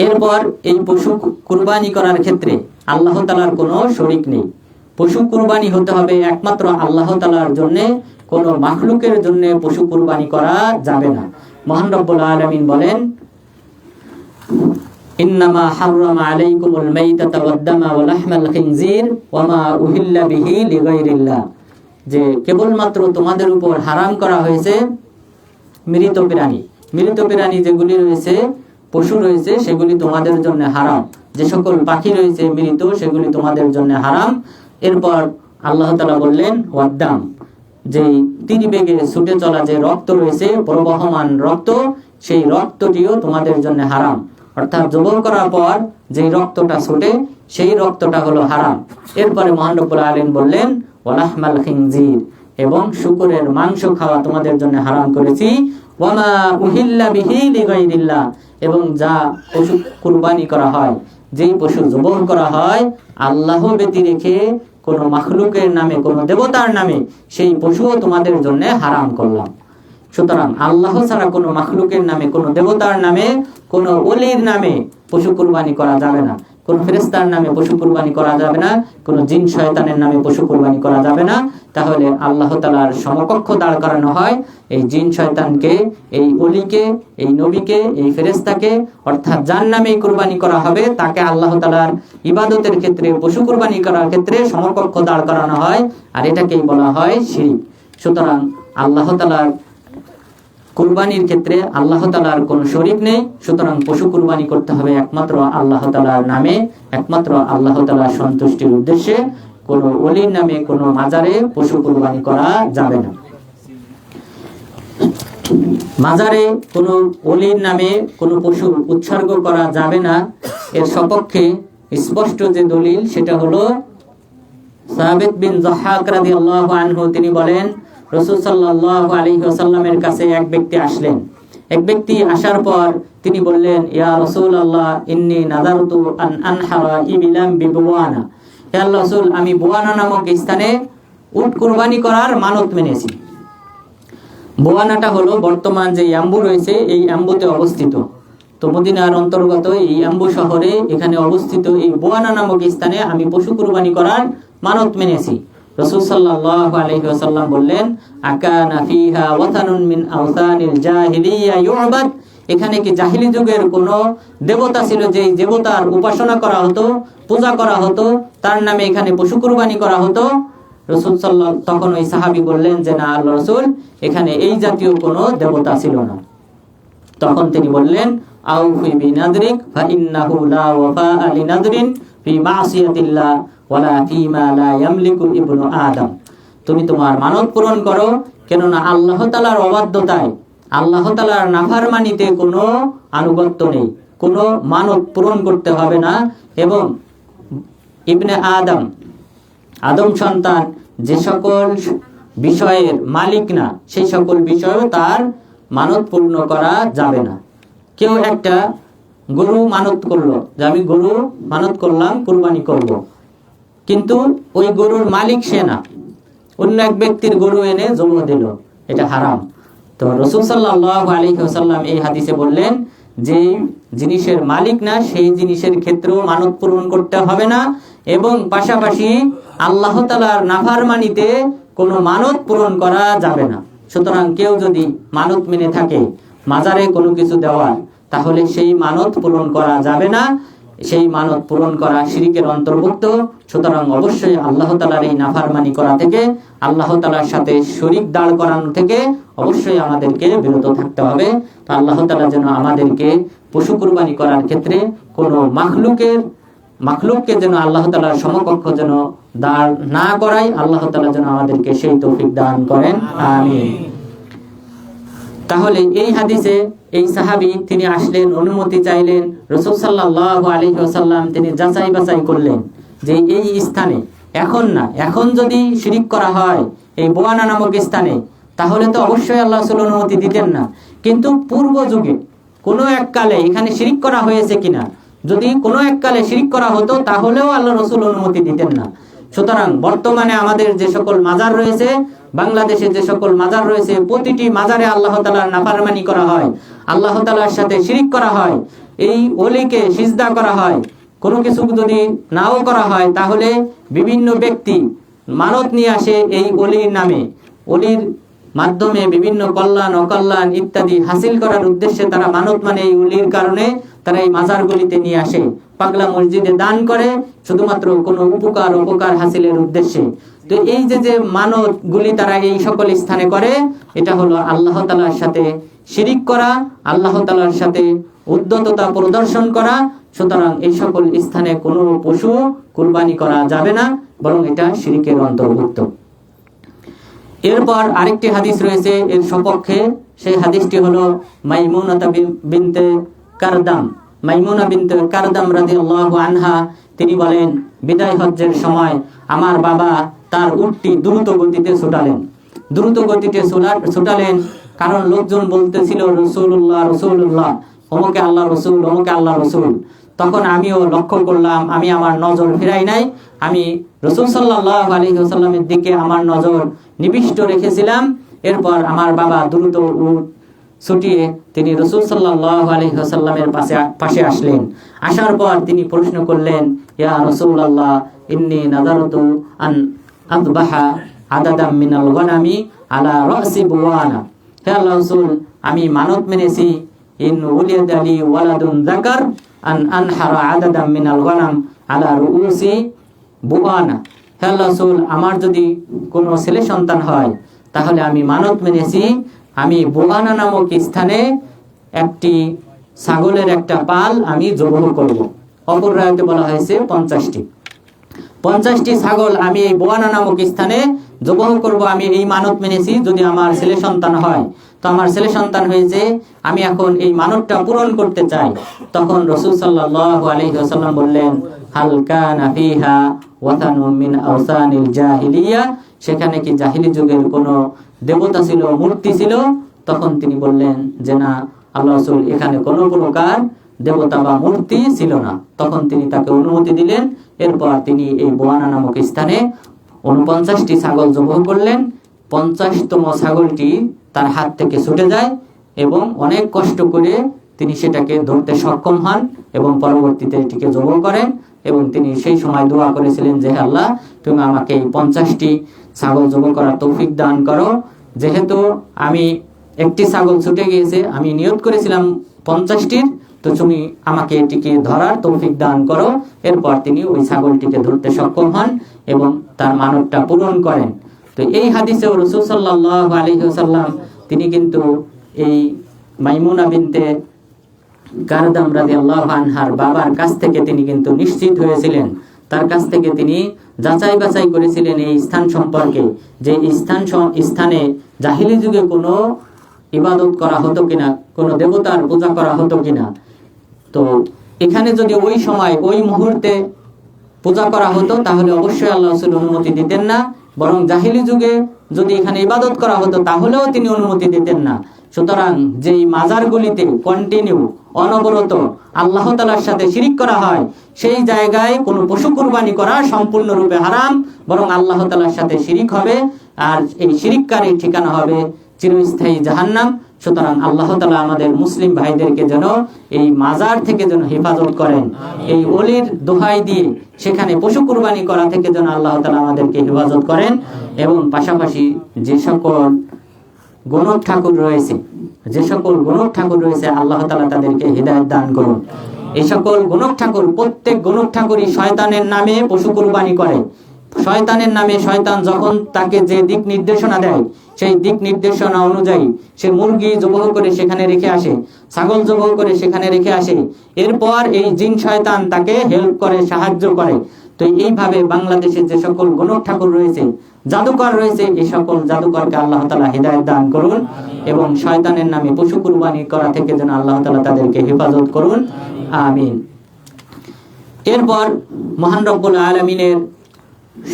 এরপর এই পশু কুরবানি করার ক্ষেত্রে আল্লাহ তাআলার কোনো শরীক নেই। পশু কুরবানি হতে হবে একমাত্র আল্লাহ তাআলার জন্য, কোনো মাখলুকের জন্য পশু কুরবানি করা যাবে না। মহান রব্বুল আলামিন বলেন, ইন্নামা হাররামা আলাইকুমুল মাইতাতা ওয়াদ-দামা ওয়া লাহমাল খিনজির ওয়া মা উহিল্লা বিহি লিগাইরিল্লাহ, যে কেবলমাত্র তোমাদের উপর হারাম করা হয়েছে মৃত প্রাণী যেগুলি রয়েছে, পশু রয়েছে, সেগুলি তোমাদের জন্য হারাম। যে সকল পাখি রয়েছে মৃত, সেগুলি তোমাদের জন্য হারাম। এরপর আল্লাহ তাআলা বললেন ওয়াদ-দাম, যে তীরবেগে ছুটে চলা যে রক্ত রয়েছে, প্রবহমান রক্ত, সেই রক্তটিও তোমাদের জন্য হারাম। অর্থাৎ জবাই করার পর যে রক্তটা ছুটে, সেই রক্তটা হলো হারাম। এরপরে মহান রব্বুল আলামিন বললেন ওয়া লাহমাল খিনজির, এবং শূকরের মাংস খাওয়া তোমাদের জন্য হারাম করেছি। ওয়া মা উহিল্লা বিহি লিগাইরিল্লাহ, এবং যা পশু কুরবানি করা হয়, যেই পশু জবাই করা হয় আল্লাহ ব্যতি রেখে কোনো মাখলুকের নামে, কোনো দেবতার নামে, সেই পশুও তোমাদের জন্য হারাম করলাম। সুতরাং আল্লাহ ছাড়া কোনো মাখলুকের নামে, কোনো দেবতার নামে, কোনো ওলির নামে পশু কুরবানি করা যাবে না, কোনো ফেরেশতার নামে পশু কুরবানি করা যাবে না, কোনো জিন শয়তানের নামে পশু কুরবানি করা যাবে না। তাহলে আল্লাহ তাআলার সমকক্ষ দাঁড় করানো হয় এই জিন শয়তানকে, এই ওলিকে, এই নবীকে, এই ফেরেশতাকে, অর্থাৎ যার নামেই কুরবানি করা হবে তাকে আল্লাহ তাআলার ইবাদতের ক্ষেত্রে, পশু কুরবানি করার ক্ষেত্রে সমকক্ষ দাঁড় করানো হয়, আর এটাকেই বলা হয় শিরক। সুতরাং আল্লাহ তাআলার কুরবানির ক্ষেত্রে আল্লাহ তাআলার কোনো শরীক নেই। সুতরাং পশু কুরবানি করতে হবে একমাত্র আল্লাহ তাআলার নামে, একমাত্র আল্লাহ তাআলার সন্তুষ্টির উদ্দেশ্যে। কোনো ওলির নামে, কোনো মাজারে পশু কুরবানি করা যাবে না। মাজারে কোনো ওলির নামে কোনো পশু উৎসর্গ করা যাবে না, এর সপক্ষে স্পষ্ট যে দলিল সেটা হলো সাবিত বিন যাহাক রাদিয়াল্লাহু আনহু, তিনি বলেন রাসূল সাল্লাল্লাহু আলাইহি ওয়াসাল্লামের কাছে এক ব্যক্তি আসলেন এক ব্যক্তি আসার পর তিনি বললেন, ইয়া রাসূলুল্লাহ ইন্নী নাযারতু আন আনহারা ইবিলাম বিবওয়ানা, হে আল্লাহর রাসূল আমি বুয়ানা নামক স্থানে উট কুরবানি করার মানত মেনেছি। বুয়ানাটা হলো বর্তমান যে ইয়াম্বু রয়েছে এই ইয়াম্বুতে অবস্থিত। তো মদিনার অন্তর্গত এই ইয়াম্বু শহরে এখানে অবস্থিত এই বুয়ানা নামক স্থানে আমি পশু কুরবানি করার মানত মেনেছি। রাসূল সাল্লাল্লাহু আলাইহি ওয়াসাল্লাম বললেন, আকানা ফিহা ওয়াতানুন মিন আওসানিল জাহিলিয়া ইউবাদ, এখানে কি জাহিলি যুগের কোন দেবতা ছিল যে দেবতার উপাসনা করা হতো, পূজা করা হতো, তার নামে এখানে পশু কুরবানি করা হতো? রাসূল সাল্লাল্লাহু, তখন ওই সাহাবী বললেন যে না আল্লাহর রাসূল, এখানে এই জাতীয় কোনো দেবতা ছিল না। তখন তিনি বললেন, আউফি বিনাদরিক ফা ইন্নাহু লা ওয়াফা লিনাদরিন ফি মাসিয়াতিল্লাহ ওয়ালা ফিমা লা ইয়ামলিকু ইবনু আদম, তুমি তোমার মানত পূরণ করো, কেননা আল্লাহ তাআলার অবাধ্যতায়, আল্লাহ তাআলার নাফরমানিতে কোনো আনুগত্য নেই, কোনো মানত পূরণ করতে হবে না। এবং ইবনে আদম, আদম সন্তান যে সকল বিষয়ের মালিক না, সেই সকল বিষয়ে তার মানত পূর্ণ করা যাবে না। কেউ একটা গরু মানত করলো যে আমি গরু মানত করলাম কুরবানি করব, কিন্তু ওই গরুর মালিক সে না, অন্য এক ব্যক্তির গরু এনে জবাহ দিল, এটা হারাম। তো রাসূল সাল্লাল্লাহু আলাইহি ওয়াসাল্লাম এই হাদিসে বললেন যে জিনিসের মালিক না সেই জিনিসের ক্ষেত্রেও মানত পূরণ করতে হবে না, এবং পাশাপাশি আল্লাহ তাআলার নাফরমানিতে কোনো মানত পূরণ করা যাবে না। সুতরাং কেউ যদি মানত মেনে থাকে মাজারে কোনো কিছু দেওয়ার, তাহলে সেই মানত পূরণ করা যাবে না, সেই মানত পূরণ করা শিরকের অন্তর্ভুক্ত। সুতরাং অবশ্যই আল্লাহ তাআলার এই নাফরমানি করা থেকে, আল্লাহ তাআলার সাথে শরীক দাঁড় করানো থেকে অবশ্যই আমাদেরকে বিরত থাকতে হবে। তো আল্লাহ তাআলা যেন আমাদেরকে পশু কুরবানি করার ক্ষেত্রে কোনো মাখলুককে যেন আল্লাহ তাআলার সমকক্ষ যেন দাঁড় না করায়, আল্লাহ তাআলা যেন আমাদেরকে সেই তৌফিক দান করেন, আমিন। তাহলে এই হাদিসে এই সাহাবী তিনি আসলেন, অনুমতি চাইলেন, রাসূল সাল্লাল্লাহু আলাইহি ওয়াসাল্লাম তিনি যাচাই বাছাই করলেন যে এই স্থানে এখন না, এখন যদি শিরিক করা হয় এই বুয়ানা নামক স্থানে, তাহলে তো অবশ্যই আল্লাহ রাসূল অনুমতি দিতেন না। কিন্তু পূর্ব যুগে কোনো এক কালে এখানে শিরিক করা হয়েছে কিনা, যদি কোনো এক কালে শিরিক করা হতো তাহলেও আল্লাহ রাসূল অনুমতি দিতেন না। সুতরাং বর্তমানে আমাদের যে সকল মাজার রয়েছে, বাংলাদেশে যে সকল মাজার রয়েছে, প্রতিটি মাজারে আল্লাহ তাআলার নাফরমানি করা হয়, আল্লাহ তাআলার সাথে শিরিক করা হয়, এই ওলিকে সিজদা করা হয়। কোনো কিছু যদি নাও করা হয়, তাহলে বিভিন্ন ব্যক্তি মানত নিয়ে আসে এই ওলির নামে, ওলির মাধ্যমে বিভিন্ন কল্যাণ অকল্যাণ ইত্যাদি হাসিল করার উদ্দেশ্যে তারা মানত মানে এই ওলির কারণে তারা এই মাজারগুলিতে নিয়ে আসে, পাগলা মসজিদে দান করে শুধুমাত্র কোনো উপকার হাসিলের উদ্দেশ্যে। তো এই যে মানত গুলি তারা এই সকল স্থানে করে, এটা হলো আল্লাহ তাআলার সাথে শিরিক করা, আল্লাহ তাআলার সাথে উদ্ধততা প্রদর্শন করা। সুতরাং এই সকল স্থানে কোনো পশু কুরবানি করা যাবে না, বরং এটা শিরিকের অন্তর্ভুক্ত। এরপর আরেকটি হাদিস রয়েছে এর সপক্ষে, সেই হাদিসটি হলো মাইমুনা বিনতে কারদাম রাদিয়াল্লাহু আনহা, তিনি বলেন বিদায় হজ্জের সময় আমার বাবা তার উটটি দ্রুত গতিতে ছুটালেন, কারণ লোকজন বলতেছিল রাসূলুল্লাহ, ওমকে আল্লাহ রাসূল। তখন আমিও লক্ষ্য করলাম, আমি আমার নজর ফেরাই নাই, আমি রাসূল সাল্লাল্লাহু আলাইহি ওয়াসাল্লামের দিকে আমার নজর নিবিষ্ট রেখেছিলাম। এরপর আমার বাবা দ্রুত উট ছুটিয়ে তিনি রাসূল সাল্লাল্লাহু আলাইহি ওয়াসাল্লামের পাশে আসলেন। আসার পর তিনি প্রশ্ন করলেন, ইয়া রাসূলুল্লাহ ইন্নী নাযারতু আন আযবাহা আদাদাম মিনাল গনামি আলা রাসি বুয়ানা, হে আল্লাহর রাসূল আমি মানত মেনেছি ইন উলিয়াদা লি ওয়ালাদুন যাকার আন আনহারা আদাদাম মিনাল গনাম আলা রুউসি বুয়ানা, হে আল্লাহর রাসূল আমার যদি কোনো ছেলে সন্তান হয় তাহলে আমি মানত মেনেছি আমি বুয়ানা নামক স্থানে একটি ছাগলের একটা পাল আমি জবাহ করব। অপর রায়তে বলা হয়েছে 50টি ছাগল আমি এই বুয়ানা নামক স্থানে জবাহ করব, আমি এই মানত মেনেছি যদি আমার ছেলে সন্তান হয়। তো আমার ছেলে সন্তান হয়েছে, আমি এখন এই মানতটা পূরণ করতে চাই। তখন রাসূল সাল্লাল্লাহু আলাইহি ওয়াসাল্লাম বললেন, হাল কানা ফিহা ওয়াতানুম মিন আওসানিল জাহিলিয়া, সেখানে কি জাহিলি যুগের কোনো দেবতা ছিল, মূর্তি ছিল? তখন তিনি বললেন যে না, আল্লাহ রাসূল এখানে কোনো প্রকার দেবতা বা মূর্তি ছিল না। তখন তিনি তাকে অনুমতি দিলেন। এরপর তিনি এই বোয়ানা নামক স্থানে 49টি ছাগল জবাই করলেন। 50তম ছাগলটি তার হাত থেকে ছুটে যায় এবং অনেক কষ্ট করে তিনি সেটাকে ধরতে সক্ষম হন এবং পরবর্তীতে এটিকে জবাই করেন। এবং তিনি সেই সময় দোয়া করেছিলেন যে হে আল্লাহ, তুমি আমাকে এই 50টি ছাগল জবাই করার তৌফিক দান করো। যেহেতু আমি একটি ছাগল ছুটে গিয়েছে, আমি নিয়ত করেছিলাম 50টির, তো তুমি আমাকে এটিকে ধরার তৌফিক দান করো। এরপর তিনি ওই ছাগলটিকে ধরতে সক্ষম হন এবং তার মানবটা পূরণ করেন। তো এই হাদিসে রাসূল সাল্লাল্লাহু আলাইহি ওয়াসাল্লাম তিনি কিন্তু এই মাইমুনা বিনতে কারদাম রাদিয়াল্লাহু আনহার বাবার কাছ থেকে তিনি কিন্তু নিশ্চিত হয়েছিলেন। তার কাছ থেকে তিনি যাচাই বাছাই করেছিলেন এই স্থান সম্পর্কে, যে স্থানে জাহিলি যুগে কোনো ইবাদত করা হতো কিনা, কোনো দেবতার পূজা করা হতো কিনা। তো এখানে যদি ওই সময় ওই মুহূর্তে পূজা করা হতো তাহলে অবশ্যই আল্লাহ রাসূল অনুমতি দিতেন না, বরং জাহিলি যুগে যদি এখানে ইবাদত করা হতো তাহলেও তিনি অনুমতি দিতেন না। সুতরাং যেই মাজারগুলিতে কন্টিনিউ অনবরত আল্লাহ তাআলার সাথে শিরিক করা হয়, সেই জায়গায় কোনো পশু কুরবানি করা সম্পূর্ণরূপে হারাম, বরং আল্লাহ তাআলার সাথে শিরিক হবে। আর এই শিরিককারীর ঠিকানা হবে চিরস্থায়ী জাহান্নাম। সুতরাং আল্লাহ তাআলা আমাদের মুসলিম ভাইদেরকে যেন এই মাজার থেকে যেন হেফাজত করেন, এই ওলির দোহাই দিয়ে সেখানে পশু কুরবানি করা থেকে যেন আল্লাহ তাআলা আমাদেরকে হেফাজত করেন। এবং পাশাপাশি যে সকল গণক ঠাকুর রয়েছে, আল্লাহ তাআলা তাদেরকে হিদায়াত দান করুন। এই সকল গণক ঠাকুর, প্রত্যেক গণক ঠাকুরই শয়তানের নামে পশু কুরবানি করে। শয়তানের নামে শয়তান যখন তাকে যে দিক নির্দেশনা দেয়, সেই দিক নির্দেশনা অনুযায়ী সে মুরগি জবাহ করে সেখানে রেখে আসে, ছাগল জবাহ করে সেখানে রেখে আসে। এরপর এই জিন শয়তান তাকে হেল্প করে, সাহায্য করে। তো এইভাবে বাংলাদেশে যে সকল গণক ঠাকুর রয়েছে, জাদুকর রয়েছে, এই সকল জাদুকরকে আল্লাহ তাআলা হিদায়াত দান করুন এবং শয়তানের নামে পশু কুরবানি করা থেকে যেন আল্লাহ তাআলা তাদেরকে হেফাজত করুন, আমিন। এরপর মহান রব্বুল আলামিনের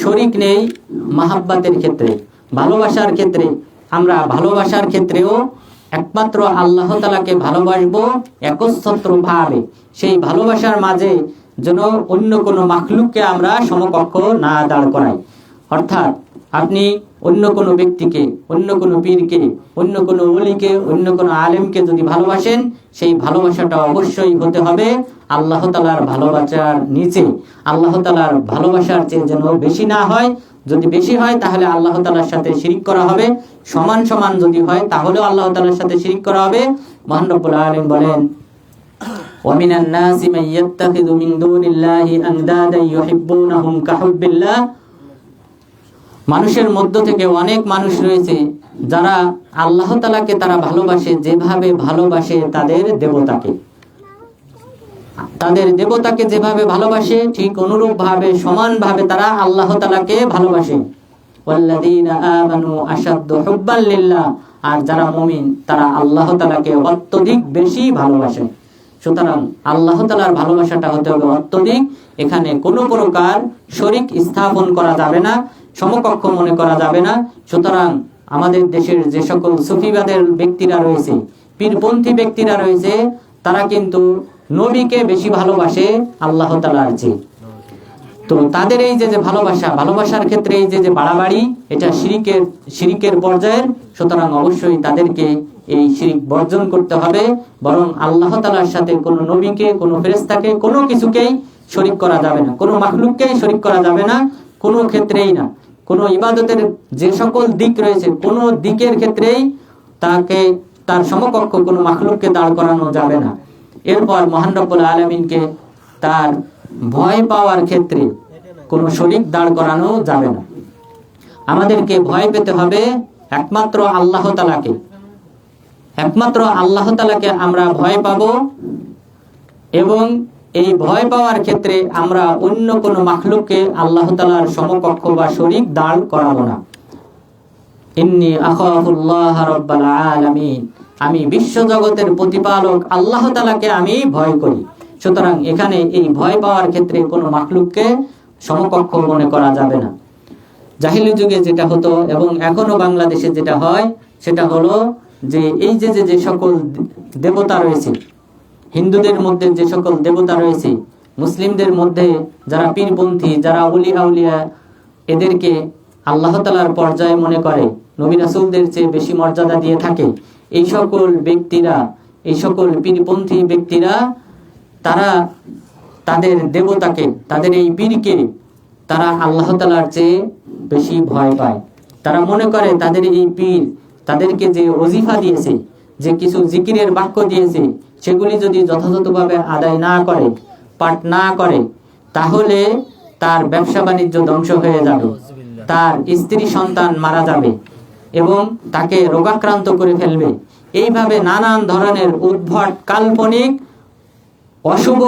শরীক নেই মাহাব্বাতের ক্ষেত্রে, ভালোবাসার ক্ষেত্রে। আমরা ভালোবাসার ক্ষেত্রেও একমাত্র আল্লাহ তাআলাকে ভালোবাসবো একচ্ছত্রভাবে। সেই ভালোবাসার মাঝে যেন অন্য কোনো মাখলুককে আমরা সমকক্ষ না দাঁড় করাই। অর্থাৎ আপনি অন্য কোনো ব্যক্তিকে, অন্য কোনো পীরকে, অন্য কোনো ওলিকে, অন্য কোনো আলেমকে যদি ভালোবাসেন, সেই ভালোবাসাটা অবশ্যই হতে হবে আল্লাহ তাআলার ভালোবাসার নিচে। আল্লাহ তাআলার ভালোবাসার চেয়ে যেন বেশি না হয়। যদি বেশি হয় তাহলে আল্লাহ তাআলার সাথে শিরিক করা হবে, সমান সমান যদি হয় তাহলেও আল্লাহ তাআলার সাথে শিরিক করা হবে। মহান রব্বুল আলামিন বলেন, وَمِنَ النَّاسِ مَن يَتَّخِذُ مِن دُونِ اللَّهِ أَندَادًا يُحِبُّونَهُمْ كَحُبِّ اللَّهِ। মানুষের মধ্য থেকে অনেক মানুষ রয়েছে যারা আল্লাহ তাআলাকে তারা ভালোবাসে যেভাবে ভালোবাসে তাদের দেবতাকে। তাদের দেবতাকে যেভাবে ভালোবাসে ঠিক অনুরূপ ভাবে, সমান ভাবে তারা আল্লাহ তাআলাকে ভালোবাসে। ওয়াল্লাযীনা আমানু আশাদ্দু হুব্বান লিল্লাহ। আর যারা মুমিন তারা আল্লাহ তাআলাকে অত্যধিক বেশি ভালোবাসে। সুতরাং আল্লাহ তাআলার ভালোবাসাটা হতে হবে অত্যধিক। এখানে কোনো প্রকার শরীক স্থাপন করা যাবে না, সমকক্ষ মনে করা যাবে না। সুতরাং আমাদের দেশের যে সকল সুফিবাদের ব্যক্তিরা রয়েছে, পীরপন্থী ব্যক্তিরা রয়েছে, তারা কিন্তু নবীকে বেশি ভালোবাসে আল্লাহ তাআলার চেয়ে। তো তাদের এই যে ভালোবাসার ক্ষেত্রে এই যে বাড়াবাড়ি, এটা শিরিকের পর্যায়ের। সুতরাং অবশ্যই তাদেরকে এই শিরিক বর্জন করতে হবে। বরং আল্লাহ তাআলার সাথে কোনো নবীকে, কোনো ফেরেশতাকে, কোনো কিছুকেই শরীক করা যাবে না, কোনো মাখলুককেই শরীক করা যাবে না, কোনো ক্ষেত্রেই না। কোনো ইবাদতের যে সকল দিক রয়েছে, কোনো দিকের ক্ষেত্রেই তার সমকক্ষ কোনো মাখলুককে দাঁড় করানো যাবে না। এরপর মহান রব্বুল আলামিনকে তার ভয় পাওয়ার ক্ষেত্রে কোনো শরীক দাঁড় করানো যাবে না। আমাদেরকে ভয় পেতে হবে একমাত্র আল্লাহ তাআলাকে। একমাত্র আল্লাহ তাআলাকে আমরা ভয় পাবো এবং এই ভয় পাওয়ার ক্ষেত্রে আমরা অন্য কোনো মাখলুককে আল্লাহ তাআলার সমকক্ষ বা শরীক দাঁড় করাবো না। ইন্নী আখাফুল্লাহ রাব্বাল আলামিন। আমি বিশ্ব জগতের প্রতিপালক আল্লাহ তাআলাকে আমি ভয় করি। সুতরাং এখানে এই ভয় পাওয়ার ক্ষেত্রে কোনো মাখলুককে সমকক্ষ মনে করা যাবে না। জাহিলি যুগে যেটা হতো এবং এখনো বাংলাদেশে যেটা হয় সেটা হলো যে এই যে যে সকল দেবতা রয়েছে, হিন্দুদের মধ্যে যে সকল দেবতা রয়েছে, মুসলিমদের মধ্যে যারা পীরপন্থী, যারা ওলি আউলিয়া, এদেরকে আল্লাহ তাআলার পর্যায়ে মনে করে, নবী রাসূলদের চেয়ে বেশি মর্যাদা দিয়ে থাকে, এই সকল ব্যক্তিরা, এই সকল পীরপন্থী ব্যক্তিরা, তারা তাদের দেবতাকে, তাদের এই পীরকে তারা আল্লাহ তাআলার চেয়ে বেশি ভয় পায়। তারা মনে করে তাদের এই পীর তাদেরকে যে ওজিফা দিয়েছে, যে কিছু জিকিরের বাক্য দিয়েছে, সেগুলি যদি যথাযথভাবে আদায় না করে, পাঠ না করে, তাহলে তার ব্যবসা বাণিজ্য ধ্বংস হয়ে যাবে, তার স্ত্রী সন্তান মারা যাবে এবং তাকে রোগাক্রান্ত করে ফেলবে। এইভাবে নানান ধরনের উদ্ভট, কাল্পনিক, অশুভ,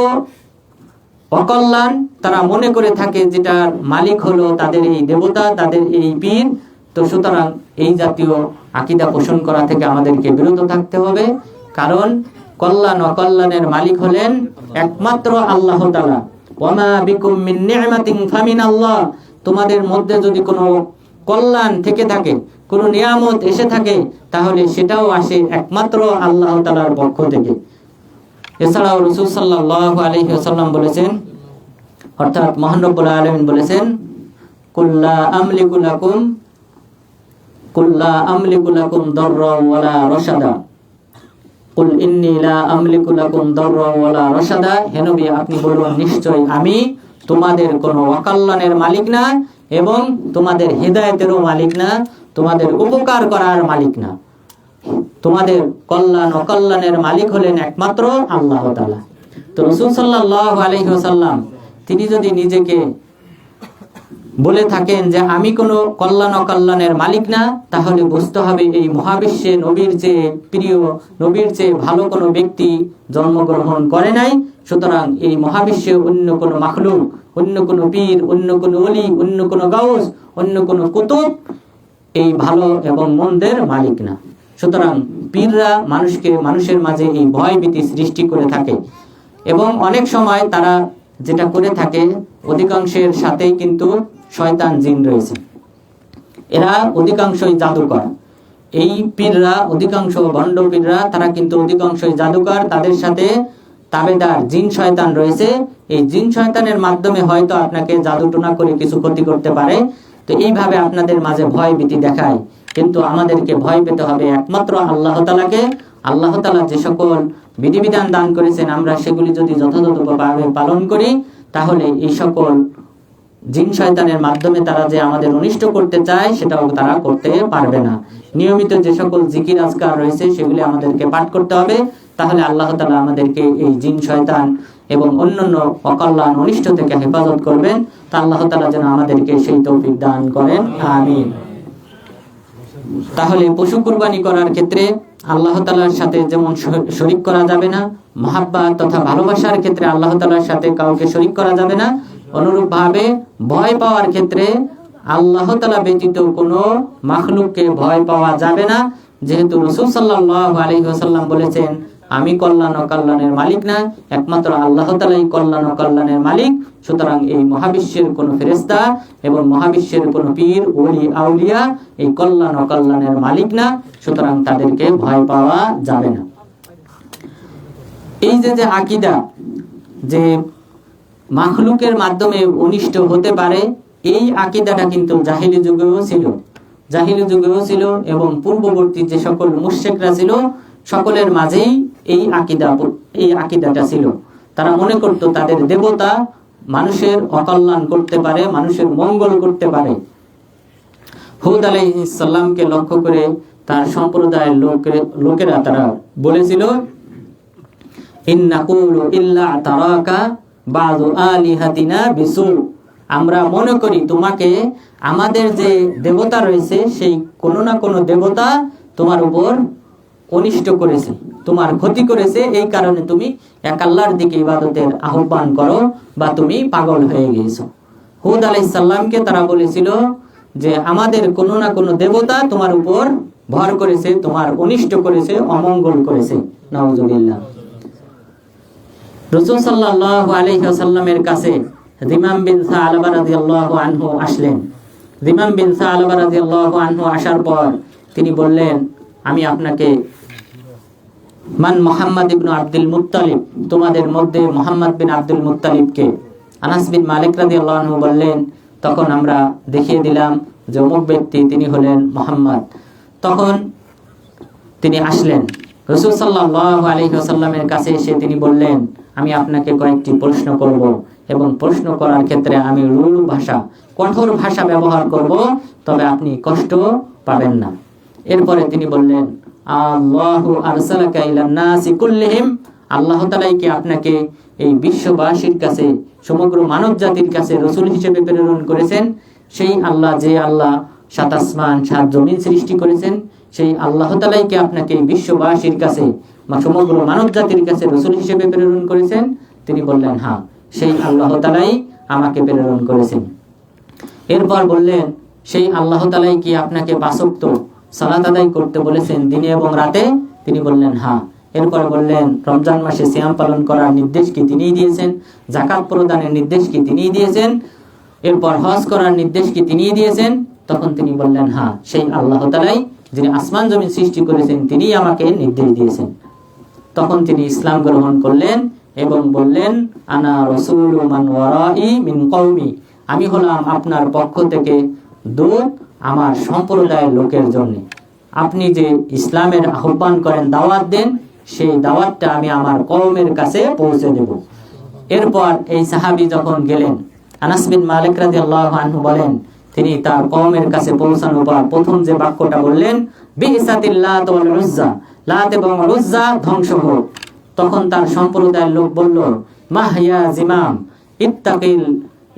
অকল্যাণ তারা মনে করে থাকে, যেটার মালিক হলো তাদের এই দেবতা, তাদের এই পীর। তো সুতরাং এই জাতীয় আকীদা পোষণ করা থেকে আমাদেরকে বিরত থাকতে হবে, কারণ কল্যাণ অকল্যাণের মালিক হলেন একমাত্র আল্লাহ তাআলা। ওয়ামা বিকুম মিন নি'মাতিন ফামিনাল্লাহ, তোমাদের মধ্যে যদি কোনো কল্যাণ থেকে থাকে, কোনো নিয়ামত এসে থাকে, তাহলে সেটাও আসে একমাত্র আল্লাহ তাআলার পক্ষ থেকে। এছাড়াও রাসূল সাল্লাল্লাহু আলাইহি ওয়াসাল্লাম বলেছেন, অর্থাৎ মহান রব্বুল আলামিন বলেছেন, কুল্লা আমলিকু লাকুম দাররা ওয়ালা রাশাদা, কুল ইন্নী লা আমলিকু লাকুম দাররা ওয়ালা রাশাদা, হে নবী আপনি বলুন, নিশ্চয় আমি তোমাদের কোনো অকল্যাণের মালিক না এবং তোমাদের হিদায়াতেরও মালিক না, তোমাদের উপকার করার মালিক না। তোমাদের কল্যাণ অকল্যাণের মালিক হলেন একমাত্র আল্লাহ তাআলা। তো রাসূল সাল্লাল্লাহু আলাইহি ওয়াসাল্লাম তিনি যদি নিজেকে বলে থাকেন যে আমি কোনো কল্যাণ অকল্যাণের মালিক না, তাহলে বুঝতে হবে এই মহাবিশ্বে নবীর চেয়ে প্রিয়, নবীর চেয়ে ভালো কোনো ব্যক্তি জন্মগ্রহণ করে নাই। সুতরাং এই মহাবিশ্বে অন্য কোনো মাখলুক, অন্য কোনো পীর, অন্য কোনো ওলি, অন্য কোনো গাউস, অন্য কোনো কুতুব এই ভালো এবং মন্দের মালিক না। সুতরাং পীররা মানুষের মাঝে এই ভয় ভীতি সৃষ্টি করে থাকে এবং অনেক সময় তারা যেটা করে থাকে, অধিকাংশের সাথেই কিন্তু শয়তান জিন রয়েছে, এরা অধিকাংশই জাদুকর। এই পীররা, অধিকাংশ ভণ্ড পীররা, তারা কিন্তু অধিকাংশই জাদুকর, তাদের সাথে তাবেদার জিন শয়তান রয়েছে। এই জিন শয়তানের মাধ্যমে হয়তো আপনাকে জাদু টোনা করে কিছু ক্ষতি করতে পারে। তো এইভাবে আপনাদের মাঝে ভয় ভীতি দেখায়, কিন্তু আমাদেরকে ভয় পেতে হবে একমাত্র আল্লাহ তাআলাকে। আল্লাহ তাআলা যে সকল বিধিবিধান দান করেছেন, আমরা সেগুলি যদি যথাযথভাবে পালন করি, তাহলে এই সকল জিন শয়তানের মাধ্যমে তারা যে আমাদের অনিষ্ট করতে চায়, সেটাও তারা করতে পারবে না। নিয়মিত যে সকল জিকির আজকার রয়েছে, সেগুলি আমাদেরকে পাঠ করতে হবে, তাহলে আল্লাহ তাআলা আমাদেরকে এই জিন শয়তান এবং অন্যান্য অকল্যাণ অনিষ্ট থেকে হেফাজত করবেন। তা আল্লাহ তাআলা যেন আমাদেরকে সেই তৌফিক দান করেন, আমিন। তাহলে পশু কুরবানি করার ক্ষেত্রে আল্লাহ তাআলার সাথে যেমন শরীক করা যাবে না, মহাব্বত তথা ভালোবাসার ক্ষেত্রে আল্লাহ তাআলার সাথে কাউকে শরীক করা যাবে না, অনুরূপভাবে ভয় পাওয়ার ক্ষেত্রে আল্লাহ তাআলা ব্যতীত কোনো মাখলুককে ভয় পাওয়া যাবে না। যেহেতু রাসূল সাল্লাল্লাহু আলাইহি ওয়াসাল্লাম বলেছেন, আমি কল্যাণ ও কল্যাণের মালিক না, একমাত্র আল্লাহ তাআলাই কল্যাণ ও কল্যাণের মালিক। সুতরাং এই মহাবিশ্বের কোনো ফেরেশতা এবং মহাবিশ্বের কোনো পীর, ওলি, আউলিয়া এই কল্যাণ ও কল্যাণের মালিক না, সুতরাং তাদেরকে ভয় পাওয়া যাবে না। এই যে আকীদা যে মাখলুকের মাধ্যমে অনিষ্ট হতে পারে, এই আকীদাটা কিন্তু জাহিলি যুগেও ছিল এবং পূর্ববর্তী যে সকল মুশরিকরা ছিল, সকলের মাঝেই এই আকীদাটা ছিল। তারা মনে করত তাদের দেবতা মানুষের অকল্যাণ করতে পারে, মানুষের মঙ্গল করতে পারে। হুদ আলাইহিস সালামকে লক্ষ্য করে তার সম্প্রদায়ের লোকেরা তারা বলেছিল, ইন্নাকুলু ইল্লা তারাকা বাযু আলিহাতিনা বিসু, আমরা মনে করি তোমাকে আমাদের যে দেবতা রয়েছে, সেই কোনো না কোনো দেবতা তোমার উপর অনিষ্ট করেছে, তোমার ক্ষতি করেছে, এই কারণে তুমি এক আল্লাহর দিকে ইবাদতের আহ্বান করো বা তুমি পাগল হয়ে গিয়েছো। হুদ আলাইহিস সালামকে তারা বলেছিল যে আমাদের কোনো না কোনো দেবতা তোমার উপর ভর করেছে, তোমার অনিষ্ট করেছে, অমঙ্গল করেছে। নাউজুবিল্লাহ। রাসূল সাল্লাল্লাহু আলাইহি ওয়াসাল্লামের কাছে দিমাম বিন সালাবা রাদিয়াল্লাহু আনহু আসলেন। দিমাম বিন সালাবা রাদিয়াল্লাহু আনহু আসার পর তিনি বললেন, আমি আপনাকে মান মুহাম্মদ ইবনে আব্দুল মুত্তালিব, তোমাদের মধ্যে মুহাম্মদ বিন আব্দুল মুত্তালিবকে। আনাস বিন মালিক রাদিয়াল্লাহু আনহু বললেন, তখন আমরা দেখিয়ে দিলাম যে অমুক ব্যক্তি তিনি হলেন মুহাম্মদ। তখন তিনি আসলেন রাসূল সাল্লাল্লাহু আলাইহি ওয়াসাল্লামের কাছে এসে তিনি বললেন, আমি আপনাকে কয়েকটি প্রশ্ন করব এবং প্রশ্ন করার ক্ষেত্রে আমি রূঢ় ভাষা, কঠোর ভাষা ব্যবহার করব, তবে আপনি কষ্ট পাবেন না। এরপরে তিনি বললেন, আল্লাহু আরসালাকা ইলান নাসি কুল্লিহিম, আল্লাহ তাআলাই কি আপনাকে এই বিশ্ববাসীর কাছে, সমগ্র মানব জাতির কাছে রাসূল হিসেবে প্রেরণ করেছেন? সেই আল্লাহ, যে আল্লাহ সাত আসমান সাত জমিন সৃষ্টি করেছেন, সেই আল্লাহ তাআলাই কি আপনাকে বিশ্ববাসীর কাছে বা সমগ্র মানব জাতির কাছে রাসূল হিসেবে প্রেরণ করেছেন? তিনি বললেন, হ্যাঁ, সেই আল্লাহ তাআলাই আমাকে প্রেরণ করেছেন। এরপর বললেন, সেই আল্লাহ তাআলাই কি আপনাকে 5 ওয়াক্ত সালাত আদায় করতে বলেছেন দিনে এবং রাতে? তিনি বললেন, হ্যাঁ। এরপর বললেন, রমজান মাসে সিয়াম পালন করার নির্দেশ কি তিনিই দিয়েছেন? যাকাত প্রদানের নির্দেশ কি তিনিই দিয়েছেন? এরপর হজ করার নির্দেশ কি তিনিই দিয়েছেন? তখন তিনি বললেন, হ্যাঁ, সেই আল্লাহ তাআলাই যিনি আসমান জমিন সৃষ্টি করেছেন তিনিই আমাকে নির্দেশ দিয়েছেন। তখন তিনি ইসলাম গ্রহণ করলেন এবং বললেন, আনা রাসূলু মান ওয়ারাই মিন কওমি, আমি হলাম আপনার পক্ষ থেকে দূত আমার সম্প্রদায়ের লোকের জন্য। আপনি যে ইসলামের আহ্বান করেন, দাওয়াত দেন, সেই দাওয়াতটা আমি আমার কওমের কাছে পৌঁছে দেব। এরপর এই সাহাবী যখন গেলেন, আনাস বিন মালিক রাদিয়াল্লাহু আনহু বলেন, তিনি তার কওমের কাছে পৌঁছানোর পর প্রথম যে বাক্যটা বললেন, বিইসাতিল লাত ওয়াল উজ্জা, লাত এবং উজ্জা ধ্বংস হোক। তখন তার সম্প্রদায়ের লোক বলল, মাহিয়া জিমাম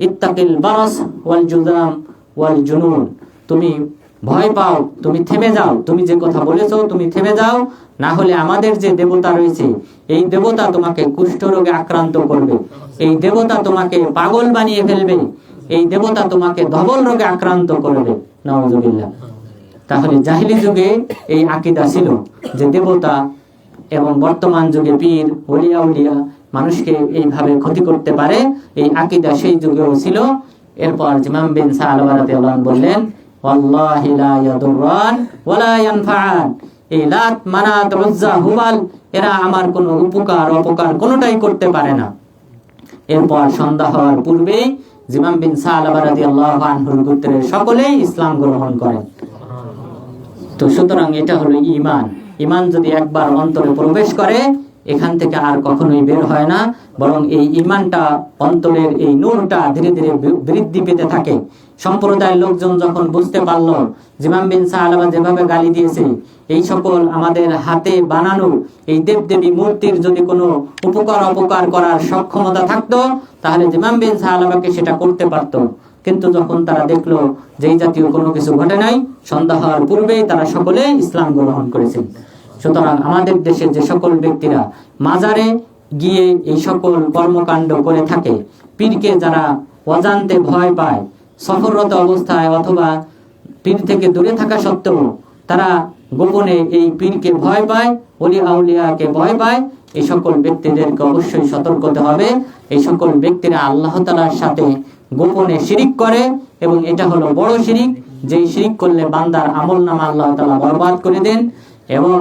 ইত্তাকিল বারাস ওয়াল জুদাম ওয়াল জুনুন, তুমি ভয় পাও, তুমি থেমে যাও, তুমি যে কথা বলেছো তুমি থেমে যাও, না হলে আমাদের যে দেবতা রয়েছে এই দেবতা তোমাকে কুষ্ঠ রোগে আক্রান্ত করবে, এই দেবতা তোমাকে পাগল বানিয়ে ফেলবে, এই দেবতা তোমাকে ধবল রোগে আক্রান্ত করবে। নাউযুবিল্লাহ। তাহলে জাহিলি যুগে এই আকীদা ছিল যে দেবতা এবং বর্তমান যুগে পীর ওলিয়া উলিয়া মানুষকে এইভাবে ক্ষতি করতে পারে, এই আকীদা সেই যুগেও ছিল। এরপর ইমাম বিন সালাবা রাদিয়াল্লাহু আনহু বললেন, ওয়াল্লাহি লা ইয়াদুররান ওয়ালা ইয়ানফাআন, এই লাত মানাত উজ্জা হুবাল এরা আমার কোনো উপকার অপকার কোনোটাই করতে পারে না। এরপর সন্ধ্যা হওয়ার পূর্বেই ইমাম বিন সালাবা রাদিয়াল্লাহু আনহুর গোত্রের সকলেই ইসলাম গ্রহণ করেন। তো সুতরাং এটা হলো ঈমান। ঈমান যদি একবার অন্তরে প্রবেশ করে, এখান থেকে আর কখনোই বের হয় না, বরং এই ঈমানটা, অন্তরের এই নূরটা ধীরে ধীরে বৃদ্ধি পেতে থাকে। সম্প্রদায়ের লোকজন যখন বুঝতে পারল ইমাম বিন সালাবা যেভাবে গালি দিয়েছে, এই সকল আমাদের হাতে বানানো এই দেবদেবী মূর্তির যদি কোনো উপকার অপকার করার সক্ষমতা থাকতো, তাহলে ইমাম বিন সালাবাকে সেটা করতে পারত। কিন্তু যখন তারা দেখলো যে এই জাতীয় কোনো কিছু ঘটে নাই, সন্ধ্যা হওয়ার পূর্বেই তারা সকলে ইসলাম গ্রহণ করেছে। সুতরাং আমাদের দেশে যে সকল ব্যক্তিরা মাজারে গিয়ে এই সকল কর্মকাণ্ড করে থাকে, পীরকে যারা অজান্তে ভয় পায়, সফররত অবস্থায় অথবা পীর থেকে দূরে থাকা সত্ত্বেও তারা গোপনে এই পীরকে ভয় পায়, ওলি আউলিয়াকে ভয় পায়, এই সকল ব্যক্তিদেরকে অবশ্যই সতর্ক হতে হবে। এই সকল ব্যক্তিরা আল্লাহ তাআলার সাথে গোপনে শিরিক করে এবং এটা হলো বড় শিরিক, যেই শিরিক করলে বান্দার আমলনামা আল্লাহ তাআলা বরবাদ করে দেন এবং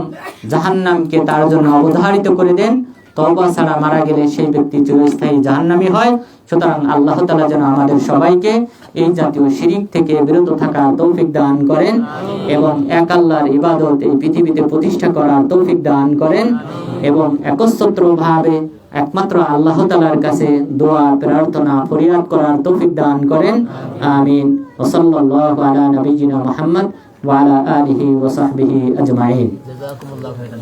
জাহান্নামকে তার জন্য অবধারিত করে দেন। তওবা ছাড়া মারা গেলে সেই ব্যক্তি চিরস্থায়ী জাহান্নামী হয়। সুতরাং আল্লাহ তাআলা যেন আমাদের সবাইকে এই জাতীয় শিরিক থেকে বিরত থাকার তৌফিক দান করেন এবং এক আল্লাহর ইবাদত এই পৃথিবীতে প্রতিষ্ঠা করার তৌফিক দান করেন এবং একচ্ছত্রভাবে একমাত্র আল্লাহ তাআলার কাছে দোয়া প্রার্থনা ফরিয়াদ করার তৌফিক দান করেন। আমিন। ওয়া সাল্লাল্লাহু আলা নবিয়িনা মুহাম্মদ ওয়া আলা আলিহি ওয়া সাহবিহি আজমাইন। জাযাকুমুল্লাহু খাইরান।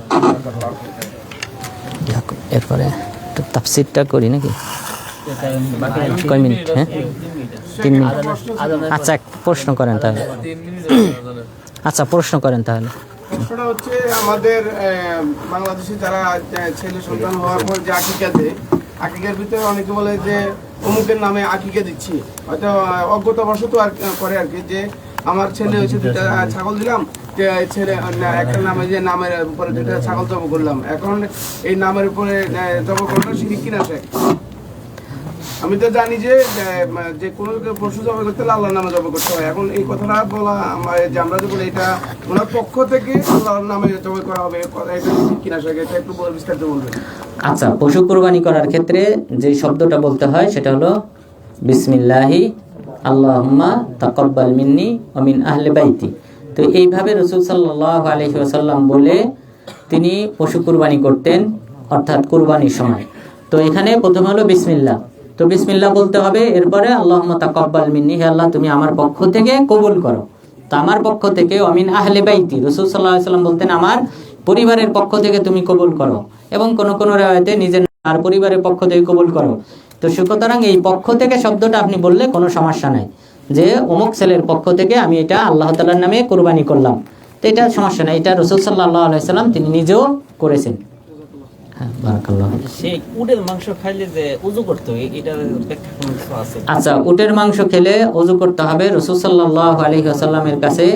এরপরে একটু তাফসীরটা করি নাকি? কয় মিনিট? হ্যাঁ, 3 মিনিট। আচ্ছা, প্রশ্ন করেন তাহলে। আচ্ছা, প্রশ্ন করেন তাহলে। প্রশ্নটা হচ্ছে, আমাদের বাংলাদেশে যারা ছেলে সন্তান হওয়ার পর যে আকিকা দেয়, আকিকার ভিতরে অনেকে বলে যে অমুকের নামে আকিকা দিচ্ছি, হয়তো অজ্ঞতাবশত আর করে আর কি, যে আমার ছেলে হয়েছে 2টা ছাগল দিলাম, যে ছেলে একটা নামে যে নামের উপরে 2টা ছাগল জব করলাম, এখন এই নামের উপরে জব করাটা শিরিক কিনা? আমি তো জানি যে যে কোনো পশু জবাই করতে হলে আল্লাহর নামে জবাই করতে হয়। এখন এই কথাটা বলা যে আমরা যে বলি এটা ওনার পক্ষ থেকে আল্লাহর নামে জবাই করা হবে, এটা ঠিক কিনা সেটা একটু বিস্তারিত বলবেন। আচ্ছা, পশু কুরবানি করার ক্ষেত্রে যে শব্দটা বলতে হয় সেটা হলো বিসমিল্লাহি আল্লাহুম্মা তাকাব্বাল মিন্নি ওয়া মিন আহলি বাইতি। তো এইভাবে রাসূল সাল্লাল্লাহু আলাইহি ওয়াসাল্লাম বলে তিনি পশু কুরবানি করতেন, অর্থাৎ কুরবানির সময়। তো এখানে প্রথমে হলো বিসমিল্লাহ, তো বিসমিল্লাহ বলতে হবে, এরপরে আল্লাহুম্মা তাকাব্বাল মিন্নি, হে আল্লাহ তুমি আমার পক্ষ থেকে কবুল করো। তো আমার পক্ষ থেকে ওয়া মিন আহলি বাইতি, রাসূল সাল্লাল্লাহু আলাইহি ওয়াসাল্লাম বলতেন আমার পরিবারের পক্ষ থেকে তুমি কবুল করো, এবং কোন কোন রাওয়ায়াতে নিজের আর পরিবারের পক্ষ থেকে কবুল করো। তো সুতরাং এই পক্ষ থেকে শব্দটা আপনি বললে কোনো সমস্যা নাই, যে অমুক ছেলের পক্ষ থেকে আমি এটা আল্লাহ তাআলার নামে কুরবানি করলাম, তো এটা সমস্যা নাই। এটা রাসূল সাল্লাল্লাহু আলাইহি ওয়াসাল্লাম তিনি নিজেও করেছেন। হ্যাঁ, বারাকাল্লাহ। সেই উটের মাংস খাইলে যে ওযু করতে হয়, এটার ব্যাখ্যা কোনো কিছু আছে? আচ্ছা, উটের মাংস খেলে ওযু করতে হবে। রাসূল সাল্লাল্লাহু আলাইহি ওয়াসাল্লামের কাছে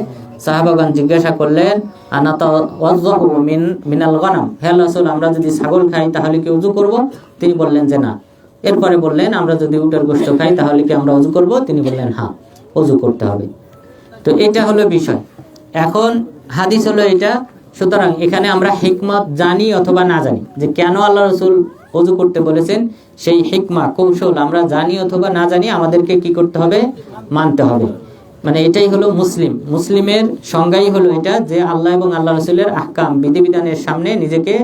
সাহাবাগণ জিজ্ঞাসা করলেন, আনা তাওয়াজ্জাহু মিনাল গনাম, হে রাসূল আমরা যদি ছাগল খাই তাহলে কি ওযু করব? তিনি বললেন যে না। এরপরে বললেন আমরা যদি উটের গোশত খাই তাহলে কি আমরা ওযু করব? তিনি বললেন হ্যাঁ, ওযু করতে হবে। তো এটা হলো বিষয়। এখন হাদিস হলো এটা। সুতরাং এখানে আমরা হিকমত জানি অথবা না জানি, যে কেন আল্লাহ রাসূল ওযু করতে বলেছেন, সেই হিকমা কৌশল আমরা জানি অথবা না জানি, আমাদেরকে কি করতে হবে? মানতে হবে। মানে এটাই হলো মুসলিমের সংজ্ঞাই হলো এটা, যে আল্লাহ এবং আল্লাহ রাসূলের আহকাম বিধিবিধানের সামনে নিজেকে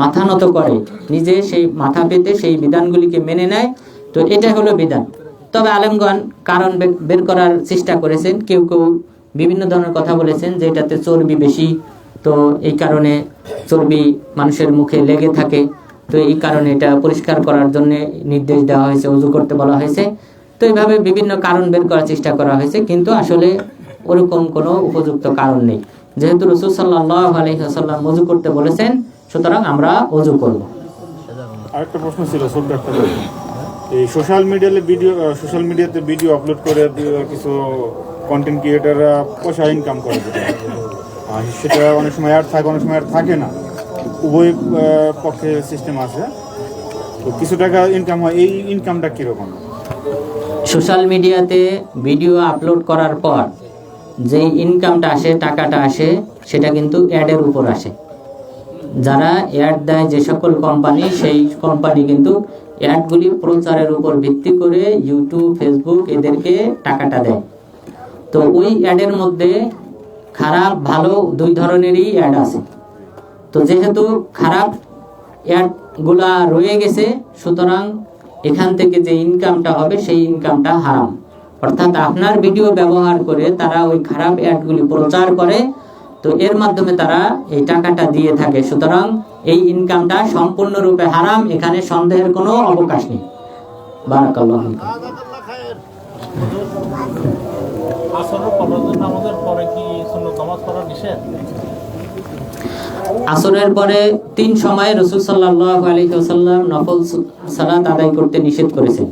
মাথা নত করে, নিজে সেই মাথা পেতে সেই বিধানগুলিকে মেনে নেয়। তো এটা হলো বিধান। তবে আলেমগণ কারণ বের করার চেষ্টা করেছেন, কেউ কেউ বিভিন্ন ধরনের কথা বলেছেন যে এটাতে চর্বি বেশি, তো এই কারণে চর্বি মানুষের মুখে লেগে থাকে, তো এই কারণে এটা পরিষ্কার করার জন্য নির্দেশ দেওয়া হয়েছে, ওযু করতে বলা হয়েছে। তো এইভাবে বিভিন্ন কারণ বের করার চেষ্টা করা হয়েছে, কিন্তু আসলে ওরকম কোনো উপযুক্ত কারণ নেই। যেহেতু রাসূল সাল্লাল্লাহু আলাইহি ওয়াসাল্লাম ওযু করতে বলেছেন, সুতরাং আমরা ওযু করব। আরেকটা প্রশ্ন ছিল, ছোট্ট একটা প্রশ্ন। এই সোশ্যাল মিডিয়াতে ভিডিও আপলোড করে কিছু কন্টেন্ট ক্রিয়েটাররা পয়সা ইনকাম করে, আর সেটা অনেক সময় অ্যাড থাকে, অনেক সময় অ্যাড থাকে না, উভয় পক্ষে সিস্টেম আছে, তো কিছু টাকা ইনকাম হয়। এই ইনকামটা কীরকম? সোশ্যাল মিডিয়াতে ভিডিও আপলোড করার পর যে ইনকামটা আসে, টাকাটা আসে, সেটা কিন্তু অ্যাডের উপর আসে। যারা অ্যাড দেয় যে সকল কোম্পানি, সেই কোম্পানি কিন্তু অ্যাডগুলি প্রচারের উপর ভিত্তি করে ইউটিউব, ফেসবুক এদেরকে টাকাটা দেয়। তো ওই অ্যাডের মধ্যে খারাপ ভালো দুই ধরনেরই অ্যাড আছে। তো যেহেতু খারাপ অ্যাডগুলা রয়ে গেছে, সুতরাং এখান থেকে যে ইনকামটা হবে সেই ইনকামটা হারাম। অর্থাৎ আপনার ভিডিও ব্যবহার করে তারা ওই খারাপ অ্যাডগুলি প্রচার করে, তো এর মাধ্যমে তারা এই টাকাটা দিয়ে থাকে। সুতরাং এই ইনকামটা সম্পূর্ণরূপে হারাম, এখানে সন্দেহের কোনো অবকাশ নেই। বারাকাল্লাহু ফিক। আসরের পরে নামাজের পরে কি সুন্নত নামাজ পড়া নিষেধ? আসরের পরে 3 সময়ে রাসূল সাল্লাল্লাহু আলাইহি ওয়াসাল্লাম নফল সালাত আদায় করতে নিষেধ করেছেন।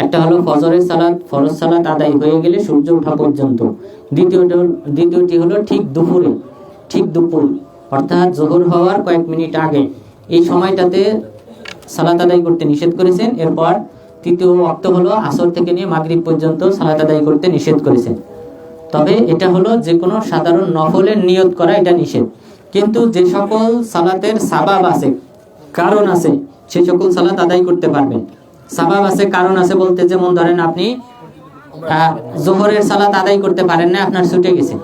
একটা হলো ফজরের সালাত, ফরজ সালাত আদায় হয়ে গেলে সূর্য ওঠা পর্যন্ত। দ্বিতীয়টি হলো ঠিক দুপুর অর্থাৎ যোহর হওয়ার কয়েক মিনিট আগে, এই সময়টাতে সালাত আদায় করতে নিষেধ করেছেন। এরপর তৃতীয় ওয়াক্ত হলো আসর থেকে নিয়ে মাগরিব পর্যন্ত সালাত আদায় করতে নিষেধ করেছেন। তবে এটা হলো যে কোনো সাধারণ নফলের নিয়ত করা এটা নিষেধ। কিন্তু যে সকল সালাতের সাবাব আছে, কারণ আছে, সেই সকল সালাত আদায় করতে পারবেন। সাবাব আছে, কারণ আছে বলতে, যেমন ধরেন আপনি যোহরের সালাত আদায় করতে পারেন না, আপনার ছুটে গেছে,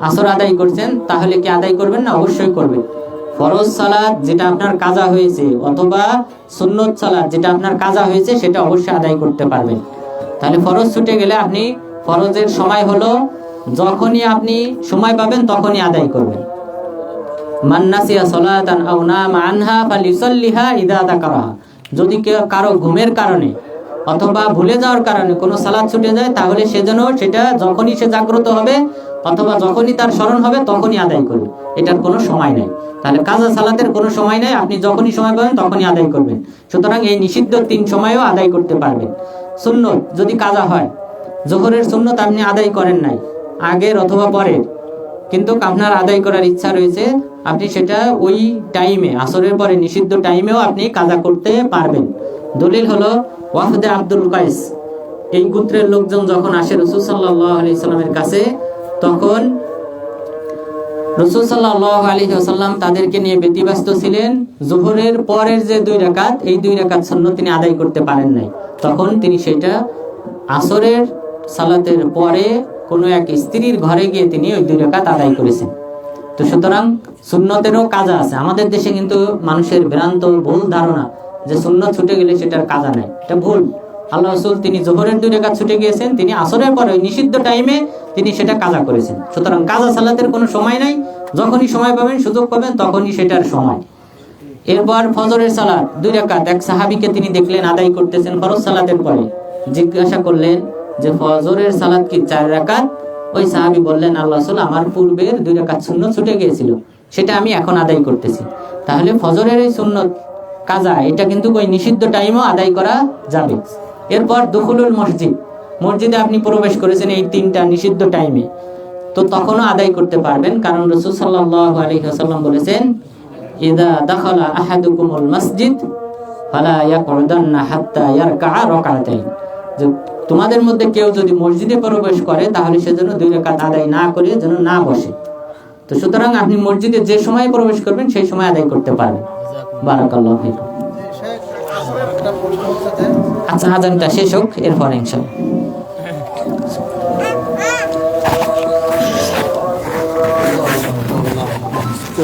আসর আদায় করছেন, তাহলে কি আদায় করবেন না? অবশ্যই করবেন। ফরজ সালাত যেটা আপনার কাজা হয়েছে, অথবা সুন্নত সালাত যেটা আপনার কাজা হয়েছে, সেটা অবশ্যই আদায় করতে পারবেন। তাহলে ফরজ ছুটে গেলে আপনি ফরজের সময় হলো যখনই আপনি সময় পাবেন তখনই আদায় করবেন। মান নাসিয়া সালাতান আও নামা আনহা ফালিসাল্লিহা ইযা যাকারাহা, যদি কেউ কারো ঘুমের কারণে অথবা ভুলে যাওয়ার কারণে কোনো সালাত ছুটে যায়, তাহলে সে যেন সেটা যখনই সে জাগ্রত হবে অথবা যখনই তার স্মরণ হবে তখনই আদায় করবে, এটার কোনো সময় নাই। তাহলে কাজা সালাতের কোনো সময় নাই, আপনি যখনই সময় পাবেন তখনই আদায় করবেন। সুতরাং এই নিষিদ্ধ 3 সময়েও আদায় করতে পারবেন। সুন্নত যদি কাজা হয়, যোহরের সুন্নত আপনি আদায় করেন নাই, আগের অথবা পরের, কিন্তু আপনার আদায় করার ইচ্ছা রয়েছে, আপনি সেটা ওই টাইমে, আসরের পরে নিষিদ্ধ টাইমেও আপনি কাজা করতে পারবেন। দলিল হলো ওয়াফদে আব্দুল কাইস, এই গোত্রের লোকজন যখন আসে রাসূল সাল্লাল্লাহু আলাইহি সাল্লামের কাছে, তখন রাসূল সাল্লাল্লাহু আলাইহি ওয়াসাল্লাম তাদেরকে নিয়ে ব্যতিব্যস্ত ছিলেন। যোহরের পরের যে 2 রাকাত, এই 2 রাকাত সুন্নত তিনি আদায় করতে পারেন নাই। তখন তিনি সেটা আসরের সালাতের পরে কোনো এক স্ত্রীর ঘরে গিয়ে তিনি ওই 2 রাকাত আদায় করেছেন। তো সুতরাং সুন্নতেরও কাজা আছে। আমাদের দেশে কিন্তু মানুষের ভ্রান্ত ভুল ধারণা যে সুন্নত ছুটে গেলে সেটার কাজা নাই, এটা ভুল। আল্লাহ রাসূল তিনি যোহরের 2 রাকাত ছুটে গিয়েছেন, তিনি আসরের পরে ওই নিষিদ্ধ টাইমে তিনি সেটা কাজা করেছেন। সুতরাং কাজা সালাতের কোনো সময় নাই, যখনই সময় পাবেন, সুযোগ পাবেন, তখনই সেটার সময়। এরপর ফজরের সালাত 2 রাকাত এক সাহাবীকে তিনি দেখলেন আদায় করতেছেন ফরজ সালাতের পরে। জিজ্ঞাসা করলেন যে ফজরের সালাত কি 4 রাকাত? ওই সাহাবী বললেন, আল্লাহ রাসূল আমার পূর্বের 2 রাকাত সুন্নত ছুটে গিয়েছিল, সেটা আমি এখন আদায় করতেছি। তাহলে ফজরের এই সুন্নত কাজা, এটা কিন্তু ওই নিষিদ্ধ টাইমও আদায় করা যাবে। এরপর দুখুলুল মসজিদ, মসজিদে আপনি প্রবেশ করেছেন এই 3টা নিষিদ্ধ টাইমে, তো তখনও আদায় করতে পারবেন, কারণ রাসূল সাল্লাল্লাহু আলাইহি ওয়াসাল্লাম বলেছেন, ইযা দাখালা আহাদুকুমুল মসজিদ ফালা ইয়াকউদান্না হাত্তা ইয়ারকা'a রাকাতাইন, যে তোমাদের মধ্যে কেউ যদি মসজিদে প্রবেশ করে তাহলে সে যেন 2 রাকাত আদায় না করে যেন না বসে। তো সুতরাং আপনি মসজিদে যে সময় প্রবেশ করবেন সেই সময় আদায় করতে পারবেন। বারাকাল্লাহু ফিকুম। আচ্ছা, আজানটা শেষ হোক, এরপর ইনশাআল্লাহ।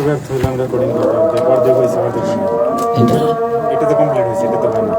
ব্যর্থ হইলাম রেকর্ডিং করতে, পর্দায় হয়েছে আমাদের, এটা তো কমপ্লিট হয়েছে, এটা তো হয় না।